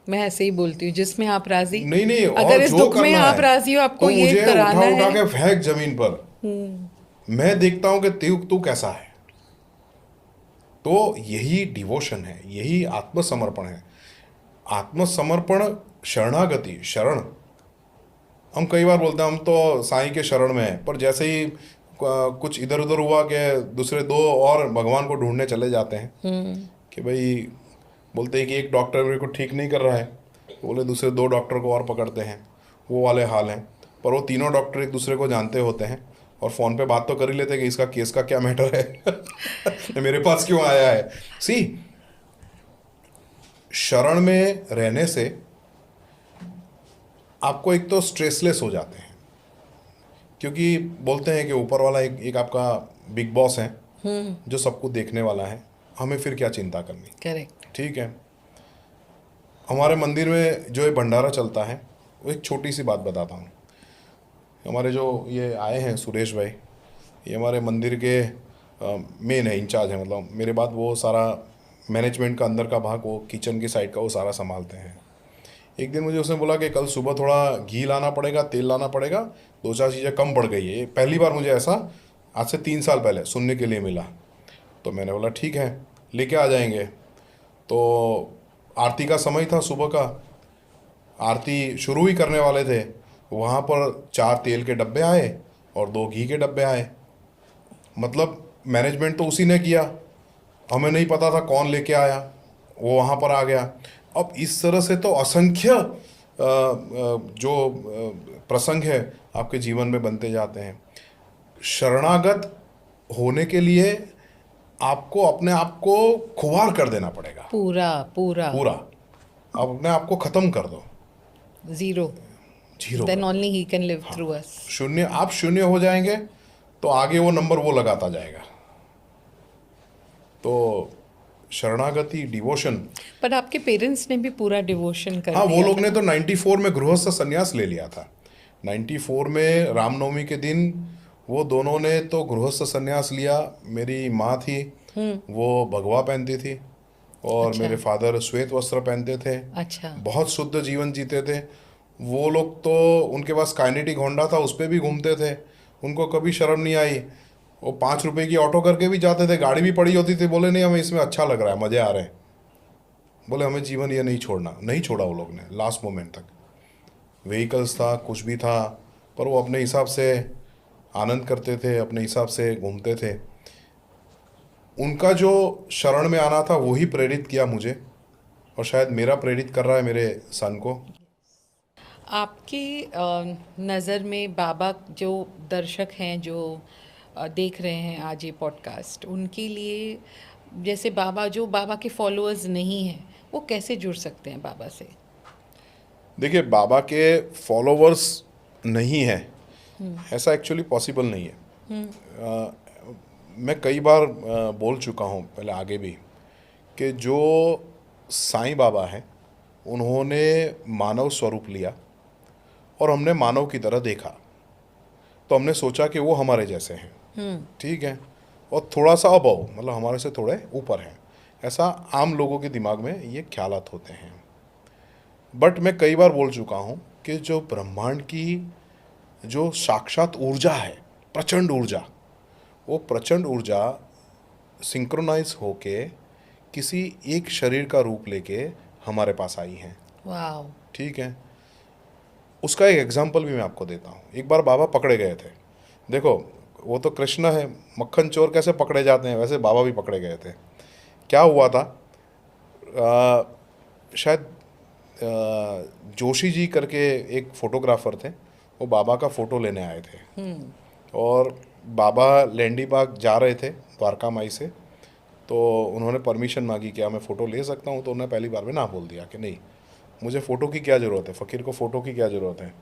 मैं ऐसे ही बोलती हूँ, जिसमें आप राजी। नहीं नहीं, और अगर इस जो दुख में करना आप है राजी हो, आपको तो ये मुझे उठा कराना उठा है। के फेंक जमीन पर, मैं देखता हूं कि तू तू कैसा है। तो यही डिवोशन है, यही आत्मसमर्पण है। आत्मसमर्पण, शरणागति, शरण। हम कई बार बोलते हैं हम तो साईं के शरण में हैं, पर जैसे ही कुछ इधर उधर हुआ कि दूसरे दो और भगवान को ढूंढने चले जाते हैं कि भाई, बोलते हैं कि एक डॉक्टर मेरे को ठीक नहीं कर रहा है, तो बोले दूसरे दो डॉक्टर को और पकड़ते हैं, वो वाले हाल हैं। पर वो तीनों डॉक्टर एक दूसरे को जानते होते हैं और फ़ोन पे बात तो कर ही लेते हैं कि इसका केस का क्या मैटर है, ये मेरे पास क्यों आया है। सी, शरण में रहने से आपको एक तो स्ट्रेसलेस हो जाते हैं, क्योंकि बोलते हैं कि ऊपर वाला एक आपका बिग बॉस है जो सबको देखने वाला है, हमें फिर क्या चिंता करनी। करेक्ट। ठीक है। हमारे मंदिर में जो ये भंडारा चलता है, वो एक छोटी सी बात बताता हूँ। हमारे जो ये आए हैं सुरेश भाई, ये हमारे मंदिर के मेन है, इंचार्ज है, मतलब मेरे बाद वो सारा मैनेजमेंट का अंदर का भाग, वो किचन की साइड का वो सारा संभालते हैं। एक दिन मुझे उसने बोला कि कल सुबह थोड़ा घी लाना पड़ेगा, तेल लाना पड़ेगा, दो चार चीज़ें कम पड़ गई है। ये पहली बार मुझे ऐसा आज से 3 साल पहले सुनने के लिए मिला। तो मैंने बोला ठीक है, लेके आ जाएंगे। तो आरती का समय था सुबह का, आरती शुरू ही करने वाले थे, वहाँ पर 4 तेल के डब्बे आए और 2 घी के डब्बे आए। मतलब मैनेजमेंट तो उसी ने किया, हमें नहीं पता था कौन लेके आया, वो वहाँ पर आ गया। अब इस तरह से तो असंख्य जो प्रसंग है आपके जीवन में बनते जाते हैं। शरणागत होने के लिए आपको अपने आप को खुवार कर देना पड़ेगा, पूरा पूरा। पूरा। आप अपने आप को ख़त्म कर दो, जीरो। जीरो कर देन दो। ओनली ही कैन लिव हाँ, थ्रू अस। शून्य, आप शून्य हो जाएंगे तो आगे वो नंबर वो लगाता जाएगा। तो शरणागति, डिवोशन। पर आपके पेरेंट्स ने भी पूरा डिवोशन कर हाँ, वो दिया लोग था ने ना। तो 94 में गृहस्थ संन्यास ले लिया था। 94 में रामनवमी के दिन वो दोनों ने तो गृहस्थ संन्यास लिया। मेरी माँ थी, वो भगवा पहनती थी, और अच्छा। मेरे फादर श्वेत वस्त्र पहनते थे। अच्छा। बहुत शुद्ध जीवन जीते थे वो लोग। तो उनके पास काइनेटिक होंडा था, उस पर भी घूमते थे, उनको कभी शर्म नहीं आई। वो 5 रुपए की ऑटो करके भी जाते थे, गाड़ी भी पड़ी होती थी, बोले नहीं हमें इसमें अच्छा लग रहा है, मज़े आ रहे हैं, बोले हमें जीवन ये नहीं छोड़ना। नहीं छोड़ा वो लोग ने लास्ट मोमेंट तक। व्हीकल्स था, कुछ भी था, पर वो अपने हिसाब से आनंद करते थे, अपने हिसाब से घूमते थे। उनका जो शरण में आना था वही प्रेरित किया मुझे, और शायद मेरा प्रेरित कर रहा है मेरे सन को। आपकी नज़र में बाबा, जो दर्शक हैं जो देख रहे हैं आज ये पॉडकास्ट, उनके लिए, जैसे बाबा, जो बाबा के फॉलोअर्स नहीं हैं, वो कैसे जुड़ सकते हैं बाबा से? देखिए, बाबा के फॉलोवर्स नहीं हैं, ऐसा एक्चुअली पॉसिबल नहीं है। मैं कई बार बोल चुका हूँ पहले, आगे भी, कि जो साईं बाबा हैं उन्होंने मानव स्वरूप लिया और हमने मानव की तरह देखा, तो हमने सोचा कि वो हमारे जैसे हैं, ठीक है, और थोड़ा सा अबव, मतलब हमारे से थोड़े ऊपर हैं। ऐसा आम लोगों के दिमाग में ये ख्यालात होते हैं। बट मैं कई बार बोल चुका हूँ कि जो ब्रह्मांड की जो साक्षात ऊर्जा है, प्रचंड ऊर्जा, वो प्रचंड ऊर्जा सिंक्रोनाइज होके किसी एक शरीर का रूप लेके हमारे पास आई हैं। वाह। ठीक है। उसका एक एग्जाम्पल भी मैं आपको देता हूँ। एक बार बाबा पकड़े गए थे। देखो, वो तो कृष्ण है, मक्खन चोर कैसे पकड़े जाते हैं, वैसे बाबा भी पकड़े गए थे। क्या हुआ था, शायद जोशी जी करके एक फोटोग्राफर थे, वो बाबा का फ़ोटो लेने आए थे, और बाबा लैंडी बाग जा रहे थे द्वारका माई से, तो उन्होंने परमिशन मांगी, क्या मैं फ़ोटो ले सकता हूँ? तो उन्होंने पहली बार में ना बोल दिया कि नहीं, मुझे फ़ोटो की क्या ज़रूरत है, फ़कीर को फ़ोटो की क्या ज़रूरत है।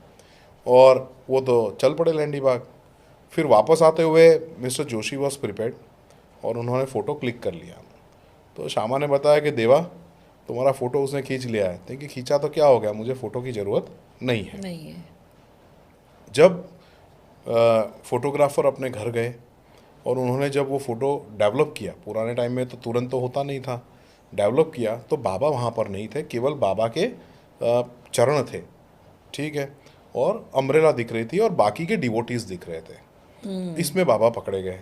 और वो तो चल पड़े लैंडी बाग। फिर वापस आते हुए मिस्टर जोशी वॉज प्रिपेयर्ड और उन्होंने फ़ोटो क्लिक कर लिया। तो श्यामा ने बताया कि देवा, तुम्हारा फ़ोटो उसने खींच लिया है। देखिए खींचा तो क्या हो गया, मुझे फ़ोटो की ज़रूरत नहीं है। नहीं है। जब फोटोग्राफर अपने घर गए और उन्होंने जब वो फ़ोटो डेवलप किया, पुराने टाइम में तो तुरंत तो होता नहीं था, डेवलप किया, तो बाबा वहाँ पर नहीं थे, केवल बाबा के चरण थे, ठीक है, और अम्ब्रेला दिख रही थी और बाकी के डिवोटीज दिख रहे थे। इसमें बाबा पकड़े गए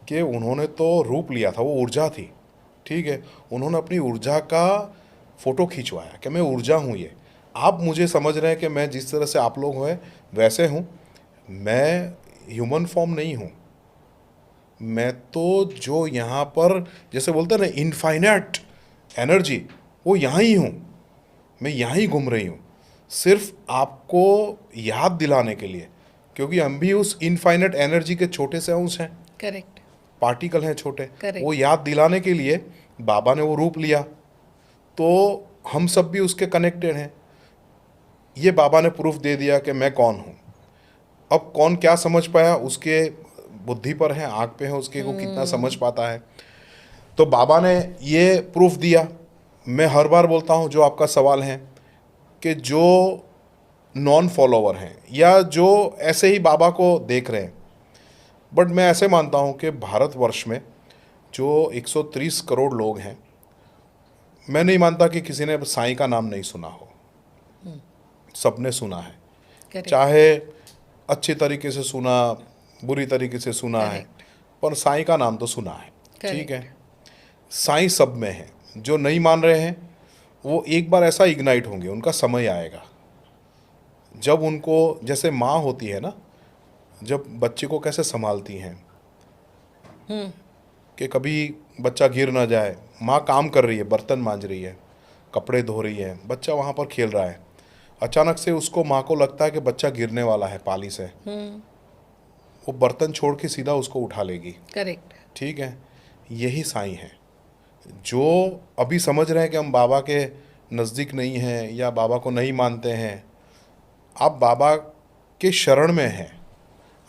कि उन्होंने तो रूप लिया था, वो ऊर्जा थी, ठीक है, उन्होंने अपनी ऊर्जा का फ़ोटो खिंचवाया कि मैं ऊर्जा हूँ, ये आप मुझे समझ रहे हैं कि मैं जिस तरह से आप लोग हैं वैसे हूँ, मैं ह्यूमन फॉर्म नहीं हूँ, मैं तो जो यहाँ पर जैसे बोलते हैं ना इनफाइनाइट एनर्जी, वो यहाँ ही हूँ, मैं यहाँ ही घूम रही हूँ, सिर्फ आपको याद दिलाने के लिए, क्योंकि हम भी उस इनफाइनाइट एनर्जी के छोटे से अंश हैं, करेक्ट। पार्टिकल हैं छोटे, Correct. वो याद दिलाने के लिए बाबा ने वो रूप लिया। तो हम सब भी उसके कनेक्टेड हैं। ये बाबा ने प्रूफ दे दिया कि मैं कौन हूँ। अब कौन क्या समझ पाया उसके बुद्धि पर है, आँख पे है उसके, को कितना समझ पाता है। तो बाबा ने ये प्रूफ दिया। मैं हर बार बोलता हूँ, जो आपका सवाल है कि जो नॉन फॉलोवर हैं या जो ऐसे ही बाबा को देख रहे हैं, बट मैं ऐसे मानता हूँ कि भारतवर्ष में जो 130 करोड़ लोग हैं, मैं नहीं मानता कि किसी ने साईं का नाम नहीं सुना हो, सबने सुना है, करेक्ट। चाहे अच्छे तरीके से सुना, बुरी तरीके से सुना है, पर साईं का नाम तो सुना है, ठीक है। साईं सब में है। जो नहीं मान रहे हैं वो एक बार ऐसा इग्नाइट होंगे, उनका समय आएगा जब उनको, जैसे माँ होती है ना, जब बच्चे को कैसे संभालती हैं कि कभी बच्चा गिर ना जाए, माँ काम कर रही है, बर्तन मांज रही है, कपड़े धो रही है, बच्चा वहाँ पर खेल रहा है, अचानक से उसको, माँ को लगता है कि बच्चा गिरने वाला है पाली से, वो बर्तन छोड़ के सीधा उसको उठा लेगी, करेक्ट। ठीक है। यही साईं है जो अभी समझ रहे हैं कि हम बाबा के नज़दीक नहीं हैं या बाबा को नहीं मानते हैं। आप बाबा के शरण में हैं,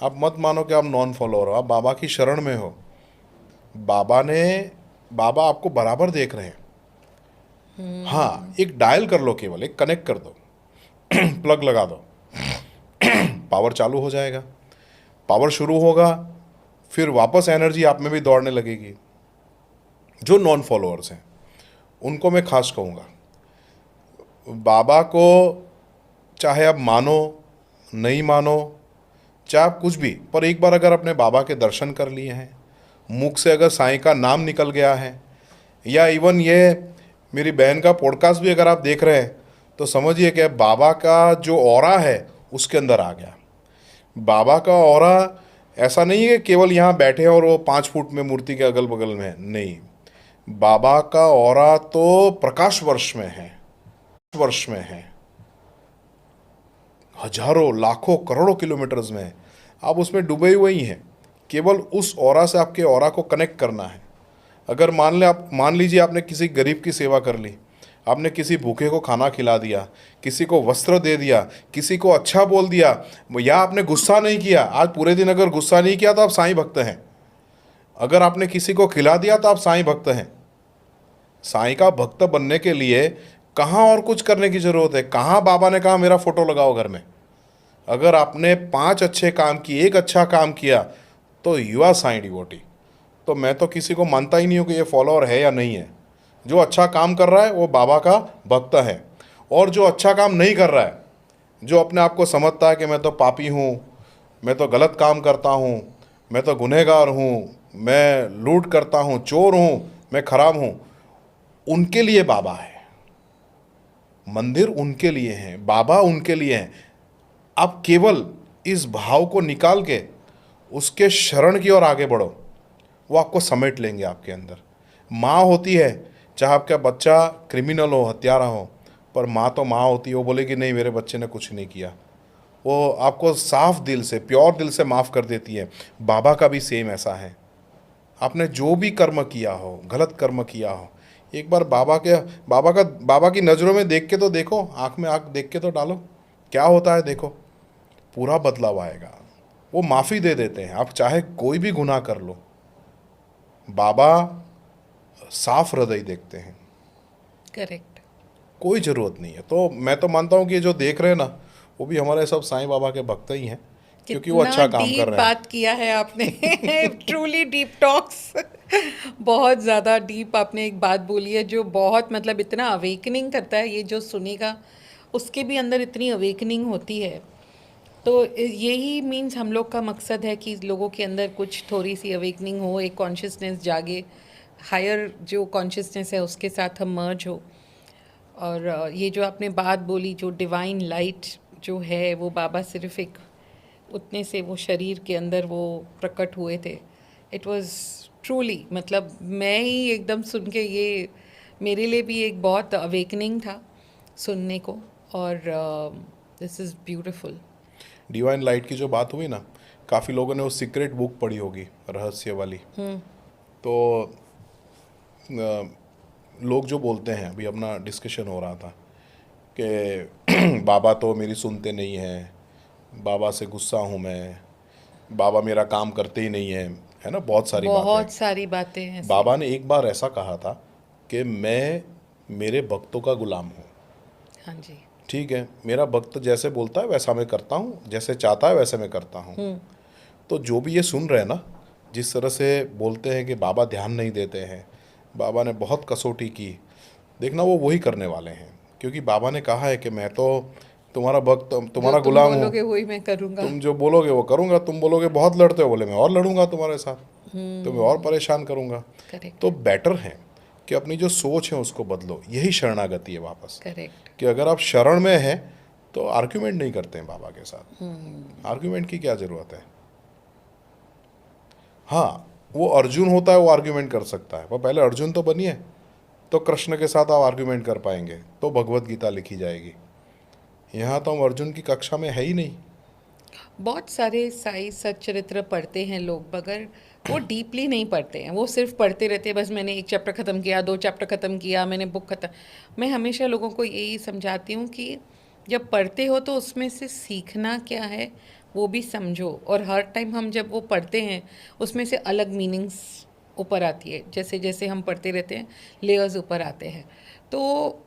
आप मत मानो कि आप नॉन फॉलोअर हो, आप बाबा की शरण में हो। बाबा आपको बराबर देख रहे हैं। हाँ, एक डायल कर लो, केवल एक कनेक्ट कर दो, प्लग लगा दो, पावर चालू हो जाएगा, पावर शुरू होगा, फिर वापस एनर्जी आप में भी दौड़ने लगेगी। जो नॉन फॉलोअर्स हैं उनको मैं खास कहूँगा, बाबा को चाहे आप मानो नहीं मानो, चाहे आप कुछ भी, पर एक बार अगर अपने बाबा के दर्शन कर लिए हैं, मुख से अगर साईं का नाम निकल गया है, या इवन ये मेरी बहन का पॉडकास्ट भी अगर आप देख रहे हैं, तो समझिए कि बाबा का जो ऑरा है उसके अंदर आ गया। बाबा का ऑरा ऐसा नहीं है कि केवल यहाँ बैठे और वो 5 फुट में मूर्ति के अगल बगल में है, नहीं, बाबा का ऑरा तो प्रकाश वर्ष में है, वर्ष में है, हजारों लाखों करोड़ों किलोमीटर्स में है, आप उसमें डूबे हुए ही हैं। केवल उस ऑरा से आपके ऑरा को कनेक्ट करना है। अगर मान लीजिए आपने किसी गरीब की सेवा कर ली, आपने किसी भूखे को खाना खिला दिया, किसी को वस्त्र दे दिया, किसी को अच्छा बोल दिया, या आपने गुस्सा नहीं किया, आज पूरे दिन अगर गुस्सा नहीं किया तो आप साईं भक्त हैं। अगर आपने किसी को खिला दिया तो आप साईं भक्त हैं। साईं का भक्त बनने के लिए कहाँ और कुछ करने की ज़रूरत है? कहाँ बाबा ने कहा मेरा फ़ोटो लगाओ घर में? अगर आपने 5 अच्छे काम किए, एक अच्छा काम किया, तो यू आर साईं डिवोटी। तो मैं तो किसी को मानता ही नहीं हूँ कि ये फॉलोअर है या नहीं है। जो अच्छा काम कर रहा है वो बाबा का भक्त है, और जो अच्छा काम नहीं कर रहा है, जो अपने आप को समझता है कि मैं तो पापी हूँ, मैं तो गलत काम करता हूँ, मैं तो गुनहगार हूँ, मैं लूट करता हूँ, चोर हूँ, मैं खराब हूँ, उनके लिए बाबा है। मंदिर उनके लिए हैं, बाबा उनके लिए हैं। आप केवल इस भाव को निकाल के उसके शरण की ओर आगे बढ़ो, वो आपको समेट लेंगे आपके अंदर। माँ होती है, चाहे आपका बच्चा क्रिमिनल हो, हत्यारा हो, पर माँ तो माँ होती है, वो बोलेगी नहीं मेरे बच्चे ने कुछ नहीं किया, वो आपको साफ दिल से, प्योर दिल से माफ़ कर देती है। बाबा का भी सेम ऐसा है। आपने जो भी कर्म किया हो, गलत कर्म किया हो, एक बार बाबा की नज़रों में देख के तो देखो, आंख में आंख देख के तो डालो, क्या होता है देखो, पूरा बदलाव आएगा। वो माफ़ी दे देते हैं, आप चाहे कोई भी गुनाह कर लो, बाबा साफ हृदय देखते हैं, करेक्ट। कोई ज़रूरत नहीं है। तो मैं तो मानता हूँ कि ये जो देख रहे हैं ना, वो भी हमारे सब साईं बाबा के भक्त ही हैं, क्योंकि वो कितना अच्छा काम डीप कर रहे हैं। बात किया है आपने। Truly deep talks. बहुत ज़्यादा डीप आपने एक बात बोली है जो बहुत मतलब इतना अवेकनिंग करता है, ये जो सुनेगा उसके भी अंदर इतनी अवेकनिंग होती है। तो यही मीन्स हम लोग का मकसद है कि लोगों के अंदर कुछ थोड़ी सी अवेकनिंग हो, एक कॉन्शियसनेस जागे, हायर जो कॉन्शियसनेस है उसके साथ हम मर्ज हो। और ये जो आपने बात बोली, जो डिवाइन लाइट जो है वो बाबा सिर्फ एक उतने से वो शरीर के अंदर वो प्रकट हुए थे। इट वाज ट्रूली, मतलब मैं ही एकदम सुन के ये मेरे लिए भी एक बहुत अवेकनिंग था सुनने को। और this is beautiful. Divine light की जो बात हुई ना, काफ़ी लोगों ने वो सीक्रेट बुक पढ़ी होगी, रहस्य वाली। तो लोग जो बोलते हैं, अभी अपना डिस्कशन हो रहा था कि बाबा तो मेरी सुनते नहीं हैं, बाबा से गुस्सा हूँ मैं, बाबा मेरा काम करते ही नहीं है ना, बहुत सारी बातें। बहुत सारी बातें हैं ऐसे। बाबा ने एक बार ऐसा कहा था कि मैं मेरे भक्तों का गुलाम हूँ, हाँ जी। ठीक है, मेरा भक्त जैसे बोलता है वैसा मैं करता हूँ, जैसे चाहता है वैसे मैं करता हूँ। तो जो भी ये सुन रहे हैं ना, जिस तरह से बोलते हैं कि बाबा ध्यान नहीं देते हैं, बाबा ने बहुत कसौटी की, देखना वो वही करने वाले हैं, क्योंकि बाबा ने कहा है कि मैं तो तुम्हारा भक्त, जो तुम्हारा तुम गुलाम हूँ, बोलोगे वही मैं करूँगा। तुम जो बोलोगे वो करूँगा, तुम बोलोगे बहुत लड़ते हो, बोले मैं और लड़ूंगा तुम्हारे साथ, तुम्हें और परेशान करूँगा। करेक्ट। तो बेटर है कि अपनी जो सोच है उसको बदलो, यही शरणागति है वापस, करेक्ट। कि अगर आप शरण में हैं तो आर्ग्यूमेंट नहीं करते हैं बाबा के साथ, आर्ग्यूमेंट की क्या ज़रूरत है। हाँ, वो अर्जुन होता है, वो आर्ग्यूमेंट कर सकता है, पर पहले अर्जुन तो बनिए, तो कृष्ण के साथ आप आर्ग्यूमेंट कर पाएंगे, तो भगवत गीता लिखी जाएगी। यहाँ तो हम अर्जुन की कक्षा में है ही नहीं। बहुत सारे साई सच्चरित्र पढ़ते हैं लोग, मगर वो डीपली नहीं पढ़ते हैं, वो सिर्फ पढ़ते रहते हैं, बस मैंने एक चैप्टर ख़त्म किया, 2 चैप्टर ख़त्म किया, मैंने बुक ख़त्म। मैं हमेशा लोगों को यही समझाती हूँ कि जब पढ़ते हो तो उसमें से सीखना क्या है वो भी समझो, और हर टाइम हम जब वो पढ़ते हैं उसमें से अलग मीनिंग्स ऊपर आती है, जैसे जैसे हम पढ़ते रहते हैं लेयर्स ऊपर आते हैं। तो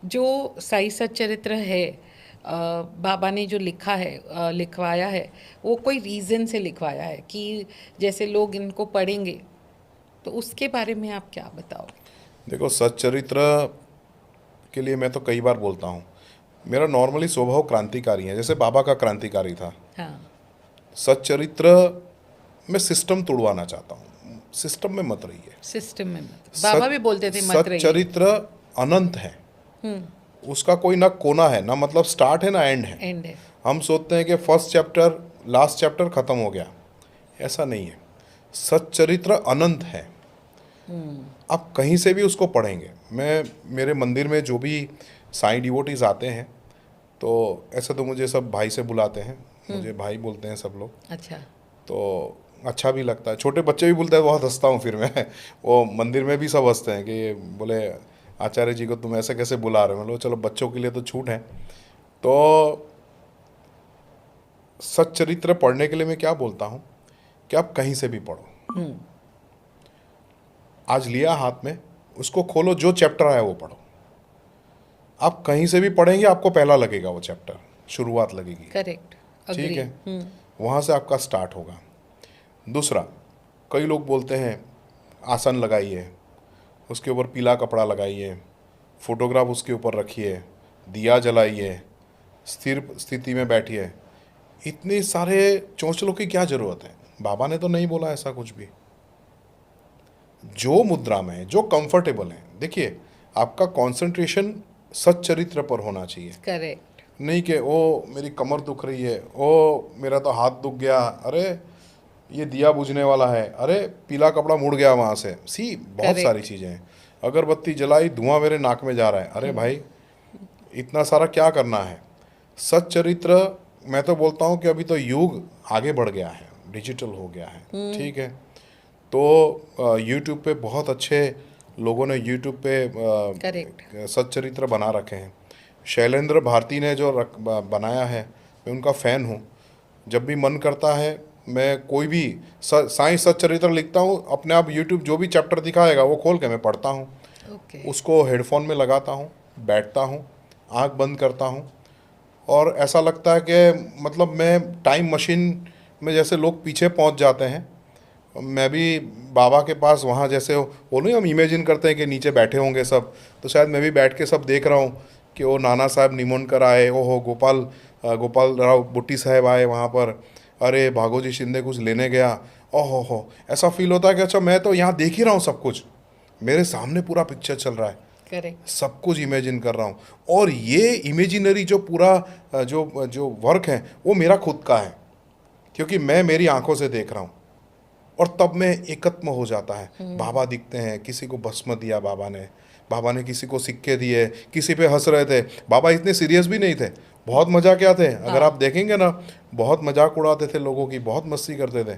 जो साई सच्चरित्र है, बाबा ने जो लिखा है, लिखवाया है, वो कोई रीज़न से लिखवाया है कि जैसे लोग इनको पढ़ेंगे, तो उसके बारे में आप क्या बताओगे? देखो, सच्चरित्र के लिए मैं तो कई बार बोलता हूँ, मेरा नॉर्मली स्वभाव क्रांतिकारी है, जैसे बाबा का क्रांतिकारी था। हाँ। सच्चरित्र में सिस्टम तोड़वाना चाहता हूँ, सिस्टम में मत रहिए। सिस्टम में मत, बाबा भी बोलते थे मत रहिए। सच्चरित्र अनंत है, उसका कोई ना कोना है, ना मतलब स्टार्ट है ना एंड है। एंड है। हम सोचते हैं कि फर्स्ट चैप्टर लास्ट चैप्टर ख़त्म हो गया, ऐसा नहीं है। सच्चरित्र अनंत है, आप कहीं से भी उसको पढ़ेंगे। मैं मेरे मंदिर में जो भी साईं डिवोटीज आते हैं, तो ऐसे तो मुझे सब भाई से बुलाते हैं, मुझे भाई बोलते हैं सब लोग, अच्छा। तो अच्छा भी लगता है। छोटे बच्चे भी बोलते हैं, बहुत हंसता हूँ फिर मैं। वो मंदिर में भी सब हंसते हैं कि ये बोले आचार्य जी को तुम ऐसे कैसे बुला रहे हो। मतलब चलो बच्चों के लिए तो छूट है। तो सच्चरित्र पढ़ने के लिए मैं क्या बोलता हूँ कि आप कहीं से भी पढ़ो, आज लिया हाथ में, उसको खोलो, जो चैप्टर आया वो पढ़ो। आप कहीं से भी पढ़ेंगे आपको पहला लगेगा वो चैप्टर, शुरुआत लगेगी। करेक्ट। ठीक अग्री। है, वहाँ से आपका स्टार्ट होगा। दूसरा, कई लोग बोलते हैं आसन लगाइए, उसके ऊपर पीला कपड़ा लगाइए, फोटोग्राफ उसके ऊपर रखिए, दिया जलाइए, स्थिर स्थिति में बैठिए। इतने सारे चोंचलों की क्या ज़रूरत है? बाबा ने तो नहीं बोला ऐसा कुछ भी। जो मुद्रा में है, जो कंफर्टेबल है, देखिए आपका कंसंट्रेशन सच्चरित्र पर होना चाहिए। करेक्ट। नहीं कि ओ मेरी कमर दुख रही है, ओ मेरा तो हाथ दुख गया, अरे ये दिया बुझने वाला है, अरे पीला कपड़ा मुड़ गया वहाँ से, सी बहुत सारी करेक्ट। चीज़ें हैं। अगरबत्ती जलाई, धुआं मेरे नाक में जा रहा है, अरे भाई इतना सारा क्या करना है। सच्चरित्र, मैं तो बोलता हूँ कि अभी तो युग आगे बढ़ गया है, डिजिटल हो गया है, ठीक है, तो यूट्यूब पे बहुत अच्छे लोगों ने यूट्यूब पे करेक्ट। सच्चरित्र बना रखे हैं। शैलेंद्र भारती ने जो बनाया है, मैं उनका फ़ैन हूँ। जब भी मन करता है मैं कोई भी साइंस सच्चरित्र लिखता हूँ, अपने आप यूट्यूब जो भी चैप्टर दिखाएगा वो खोल के मैं पढ़ता हूँ। ओके। उसको हेडफोन में लगाता हूँ, बैठता हूँ, आँख बंद करता हूँ, और ऐसा लगता है कि मतलब मैं टाइम मशीन में जैसे लोग पीछे पहुँच जाते हैं, मैं भी बाबा के पास वहाँ जैसे वो नहीं, हम इमेजिन करते हैं कि नीचे बैठे होंगे सब, तो शायद मैं भी बैठ के सब देख रहा हूँ कि वो नाना साहब निमोनकर आए, ओहो गोपाल राव बुट्टी साहब आए वहाँ पर, अरे भागोजी शिंदे कुछ लेने गया, ओहो हो। ऐसा फील होता है कि अच्छा मैं तो यहाँ देख ही रहा हूँ सब कुछ, मेरे सामने पूरा पिक्चर चल रहा है, करेक्ट। सब कुछ इमेजिन कर रहा हूँ। और ये इमेजिनरी जो पूरा जो जो वर्क है वो मेरा खुद का है, क्योंकि मैं मेरी आंखों से देख रहा हूँ। और तब में एकत्म हो जाता है। बाबा दिखते हैं, किसी को भस्म दिया बाबा ने किसी को सिक्के दिए, किसी पे हंस रहे थे। बाबा इतने सीरियस भी नहीं थे, बहुत मजाक क्या थे, अगर आप देखेंगे ना, बहुत मजाक उड़ाते थे लोगों की, बहुत मस्ती करते थे।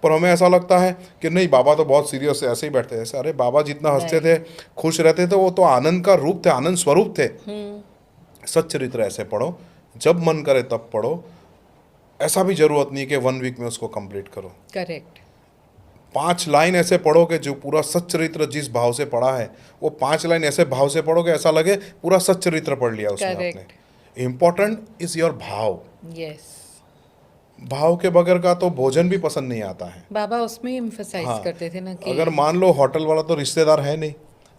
पर हमें ऐसा लगता है कि नहीं, बाबा तो बहुत सीरियस है, ऐसे ही बैठते थे। अरे बाबा जितना हंसते थे, खुश रहते थे, वो तो आनंद का रूप थे, आनंद स्वरूप थे। सच्चरित्र ऐसे पढ़ो, जब मन करे तब पढ़ो, ऐसा भी जरूरत नहीं कि 1 वीक में उसको कंप्लीट करो। करेक्ट। 5 लाइन ऐसे पढ़ो कि जो पूरा सच्चरित्र जिस भाव से पढ़ा है, वो 5 लाइन ऐसे भाव से पढ़ो कि ऐसा लगे पूरा सच्चरित्र पढ़ लिया उसमें आपने। करेक्ट। इम्पोर्टेंट इज योर भाव। यस। भाव के बगैर का तो भोजन भी पसंद नहीं आता है। बाबा उसमें एम्फसाइज हाँ, करते थे ना कि अगर मान लो होटल वाला तो रिश्तेदार है नहीं,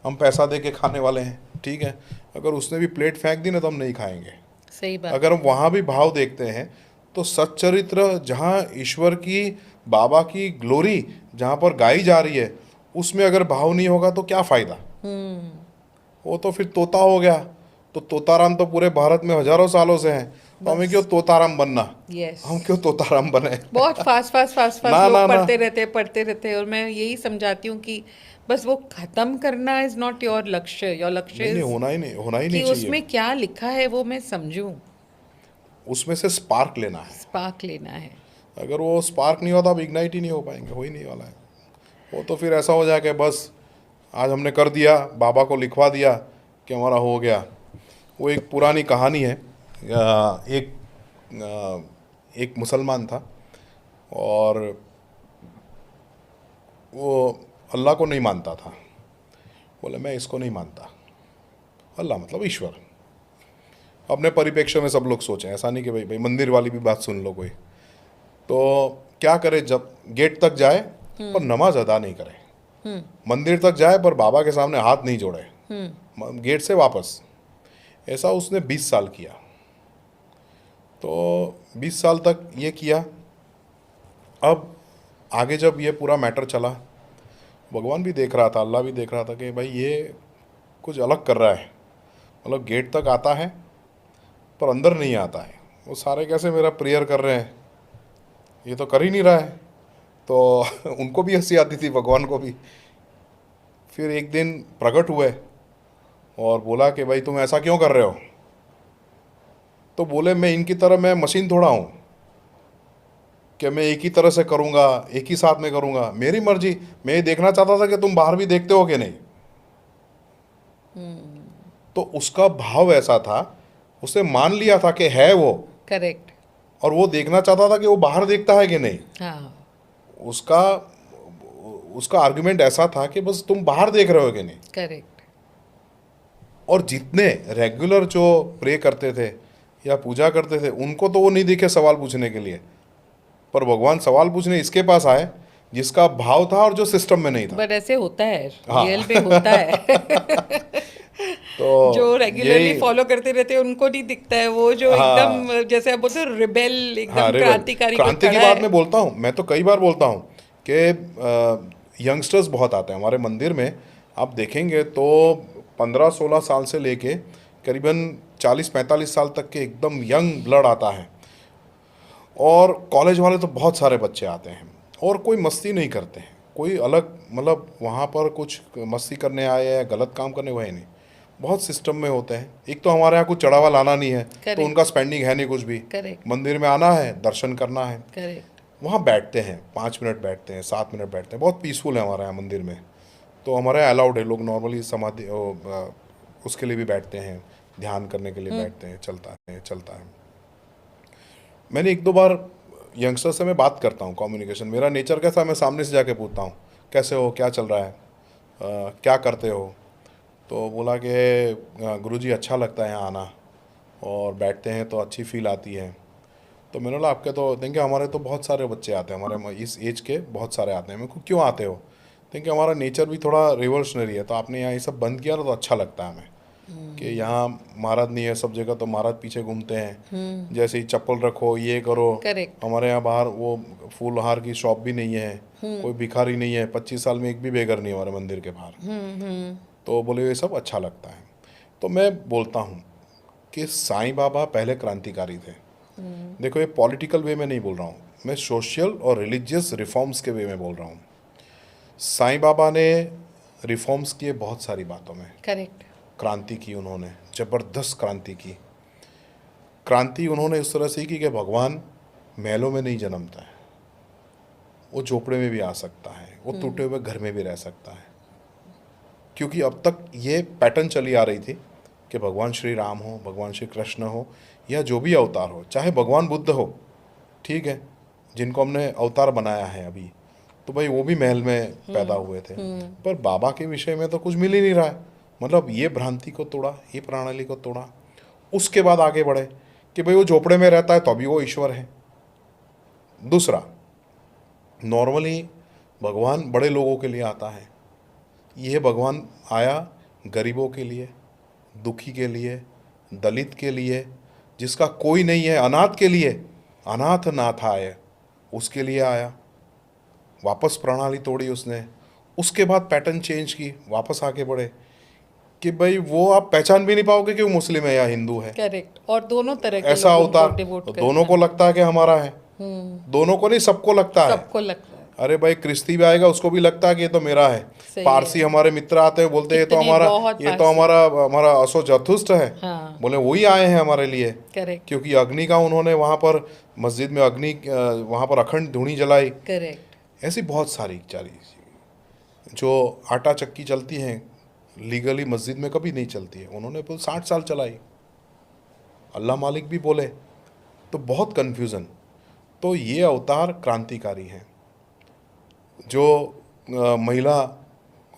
हम पैसा दे के खाने वाले हैं, ठीक है, अगर उसने भी प्लेट फेंक दी ना तो हम नहीं खाएंगे। सही बात। अगर हम वहाँ भी भाव देखते हैं तो सच्चरित्र जहाँ ईश्वर की, बाबा की ग्लोरी जहाँ पर गाई जा रही है, उसमें अगर भाव नहीं होगा तो क्या फ़ायदा। वो तो फिर तोता हो गया। तो तोताराम तो पूरे भारत में हजारों सालों से हैं, तो हमें क्यों तोताराम बनना। यस। हम क्यों तोताराम बने। बहुत फास्ट ना लोग ना ना, पढ़ते रहते, और मैं यही समझाती हूँ कि बस वो खत्म करना इज नॉट योर लक्ष्य। योर लक्ष्य नहीं नहीं, is होना ही कि नहीं चाहिए। उसमें क्या लिखा है वो मैं समझूं, उसमें से स्पार्क लेना है। स्पार्क लेना है। अगर वो स्पार्क नहीं होता, आप इग्नाइट ही नहीं हो पाएंगे, हो ही नहीं वाला है। वो तो फिर ऐसा हो जाएगा, बस आज हमने कर दिया, बाबा को लिखवा दिया कि हमारा हो गया। वो एक पुरानी कहानी है। एक मुसलमान था, और वो अल्लाह को नहीं मानता था। बोले मैं इसको नहीं मानता, अल्लाह मतलब ईश्वर। अपने परिप्रेक्ष्य में सब लोग सोचें, ऐसा नहीं कि भाई भाई मंदिर वाली भी बात सुन लो कोई। तो क्या करे, जब गेट तक जाए पर नमाज अदा नहीं करे, मंदिर तक जाए पर बाबा के सामने हाथ नहीं जोड़े, गेट से वापस। ऐसा उसने 20 साल किया। तो 20 साल तक ये किया। अब आगे जब ये पूरा मैटर चला, भगवान भी देख रहा था, अल्लाह भी देख रहा था कि भाई ये कुछ अलग कर रहा है। मतलब गेट तक आता है पर अंदर नहीं आता है। वो सारे कैसे मेरा प्रेयर कर रहे हैं, ये तो कर ही नहीं रहा है। तो उनको भी हंसी आती थी, भगवान को भी। फिर एक दिन प्रकट हुए और बोला कि भाई तुम ऐसा क्यों कर रहे हो। तो बोले मैं इनकी तरह, मैं मशीन थोड़ा हूँ कि मैं एक ही तरह से करूँगा, एक ही साथ में करूँगा, मेरी मर्जी। मैं ये देखना चाहता था कि तुम बाहर भी देखते हो कि नहीं। तो उसका भाव ऐसा था, उसे मान लिया था कि है वो, करेक्ट। और वो देखना चाहता था कि वो बाहर देखता है कि नहीं। हाँ। उसका उसका आर्गुमेंट ऐसा था कि बस तुम बाहर देख रहे हो कि नहीं। करेक्ट। और जितने रेगुलर जो प्रे करते थे या पूजा करते थे, उनको तो वो नहीं दिखे सवाल पूछने के लिए, पर भगवान सवाल पूछने इसके पास आए जिसका भाव था और जो सिस्टम में नहीं था। बट ऐसे होता है, हाँ। रियल में होता है। तो जो रेगुलरली यही, फॉलो करते रहते हैं उनको नहीं दिखता है, वो जो हाँ एकदम जैसे आप बोलते हो रिबेल, हाँ, एकदम रेबल क्रांतिकारी कोई क्रांति की खड़ा बात है। मैं बोलता हूँ। मैं तो कई बार बोलता हूँ कि यंगस्टर्स बहुत आते हैं हमारे मंदिर में। आप देखेंगे तो 15-16 साल से लेके करीबन 40-45 साल तक के एकदम यंग ब्लड आता है। और कॉलेज वाले तो बहुत सारे बच्चे आते हैं, और कोई मस्ती नहीं करते हैं, कोई अलग मतलब वहाँ पर कुछ मस्ती करने आए या गलत काम करने वही नहीं, बहुत सिस्टम में होते हैं। एक तो हमारे यहाँ कुछ चढ़ावा लाना नहीं है, तो Correct. उनका स्पेंडिंग है नहीं कुछ भी। करेक्ट। मंदिर में आना है, दर्शन करना है। करेक्ट। वहाँ बैठते हैं, 5 मिनट बैठते हैं, 7 मिनट बैठते हैं, बहुत पीसफुल है हमारे यहाँ मंदिर में। तो हमारे यहाँ अलाउड है, लोग नॉर्मली समाधि उसके लिए भी बैठते हैं, ध्यान करने के लिए बैठते हैं, चलता है। मैंने 1-2 बार यंगस्टर से मैं बात करता हूँ, कम्युनिकेशन मेरा नेचर कैसा है, मैं सामने से जाके पूछता हूँ कैसे हो, क्या चल रहा है, क्या करते हो। तो बोला कि गुरुजी अच्छा लगता है यहाँ आना, और बैठते हैं तो अच्छी फील आती है। तो मैंने बोला आपके तो देंगे, हमारे तो बहुत सारे बच्चे आते हैं, हमारे इस एज के बहुत सारे आते हैं। मेरे को क्यों आते हो, देंगे हमारा नेचर भी थोड़ा रिवोल्यूशनरी है, तो आपने यहाँ ये सब बंद किया ना तो अच्छा लगता है हमें, कि यहाँ महाराज नहीं है सब जगह, तो महाराज पीछे घूमते हैं, जैसे ही चप्पल रखो ये करो। करेक्ट। हमारे यहाँ बाहर वो फूल हार की शॉप भी नहीं है, कोई भिखारी नहीं है, 25 साल में एक भी बेघर नहीं है हमारे मंदिर के बाहर। तो बोले ये सब अच्छा लगता है। तो मैं बोलता हूँ कि साईं बाबा पहले क्रांतिकारी थे। देखो ये पॉलिटिकल वे में नहीं बोल रहा हूँ, मैं सोशल और रिलीजियस रिफॉर्म्स के वे में बोल रहा हूँ। साईं बाबा ने रिफॉर्म्स किए बहुत सारी बातों में, करेक्ट। क्रांति की उन्होंने, ज़बरदस्त क्रांति की। क्रांति उन्होंने इस तरह से की कि भगवान महलों में नहीं जन्मता है, वो झोपड़े में भी आ सकता है, वो टूटे हुए घर में भी रह सकता है। क्योंकि अब तक ये पैटर्न चली आ रही थी कि भगवान श्री राम हो, भगवान श्री कृष्ण हो, या जो भी अवतार हो, चाहे भगवान बुद्ध हो, ठीक है, जिनको हमने अवतार बनाया है अभी, तो भाई वो भी महल में पैदा हुए थे। पर बाबा के विषय में तो कुछ मिल ही नहीं रहा है। मतलब ये भ्रांति को तोड़ा, ये प्रणाली को तोड़ा, उसके बाद आगे बढ़े कि भाई वो झोपड़े में रहता है तो अभी वो ईश्वर है। दूसरा, नॉर्मली भगवान बड़े लोगों के लिए आता है, ये भगवान आया गरीबों के लिए, दुखी के लिए, दलित के लिए, जिसका कोई नहीं है, अनाथ के लिए, अनाथ नाथ आए उसके लिए आया। वापस प्रणाली तोड़ी उसने, उसके बाद पैटर्न चेंज की, वापस आगे बढ़े कि भाई वो आप पहचान भी नहीं पाओगे कि वो मुस्लिम है या हिंदू है। करेक्ट। और दोनों तरह के ऐसा लोगों अवतार को डिवोट तो करना। दोनों को लगता है कि हमारा है, दोनों को नहीं, सबको लगता है। सबको लगता है। अरे भाई क्रिस्ती भी आएगा, उसको भी लगता है कि ये तो मेरा है। सही पारसी है। हमारे मित्र आते हैं, बोलते हैं ये तो कितने हमारा, बहुत ये तो पारसी। हमारा हमारा असो जथुष्ट है। हाँ। बोले वही आए हैं हमारे लिए, करेक्ट। क्योंकि अग्नि का उन्होंने वहाँ पर मस्जिद में अग्नि वहाँ पर अखंड धूनी जलाई। करेक्ट। ऐसी बहुत सारी जो आटा चक्की चलती हैं लीगली मस्जिद में कभी नहीं चलती है, उन्होंने 60 साल चलाई। अल्लाह मालिक भी बोले, तो बहुत कन्फ्यूज़न। तो ये अवतार क्रांतिकारी हैं। जो महिला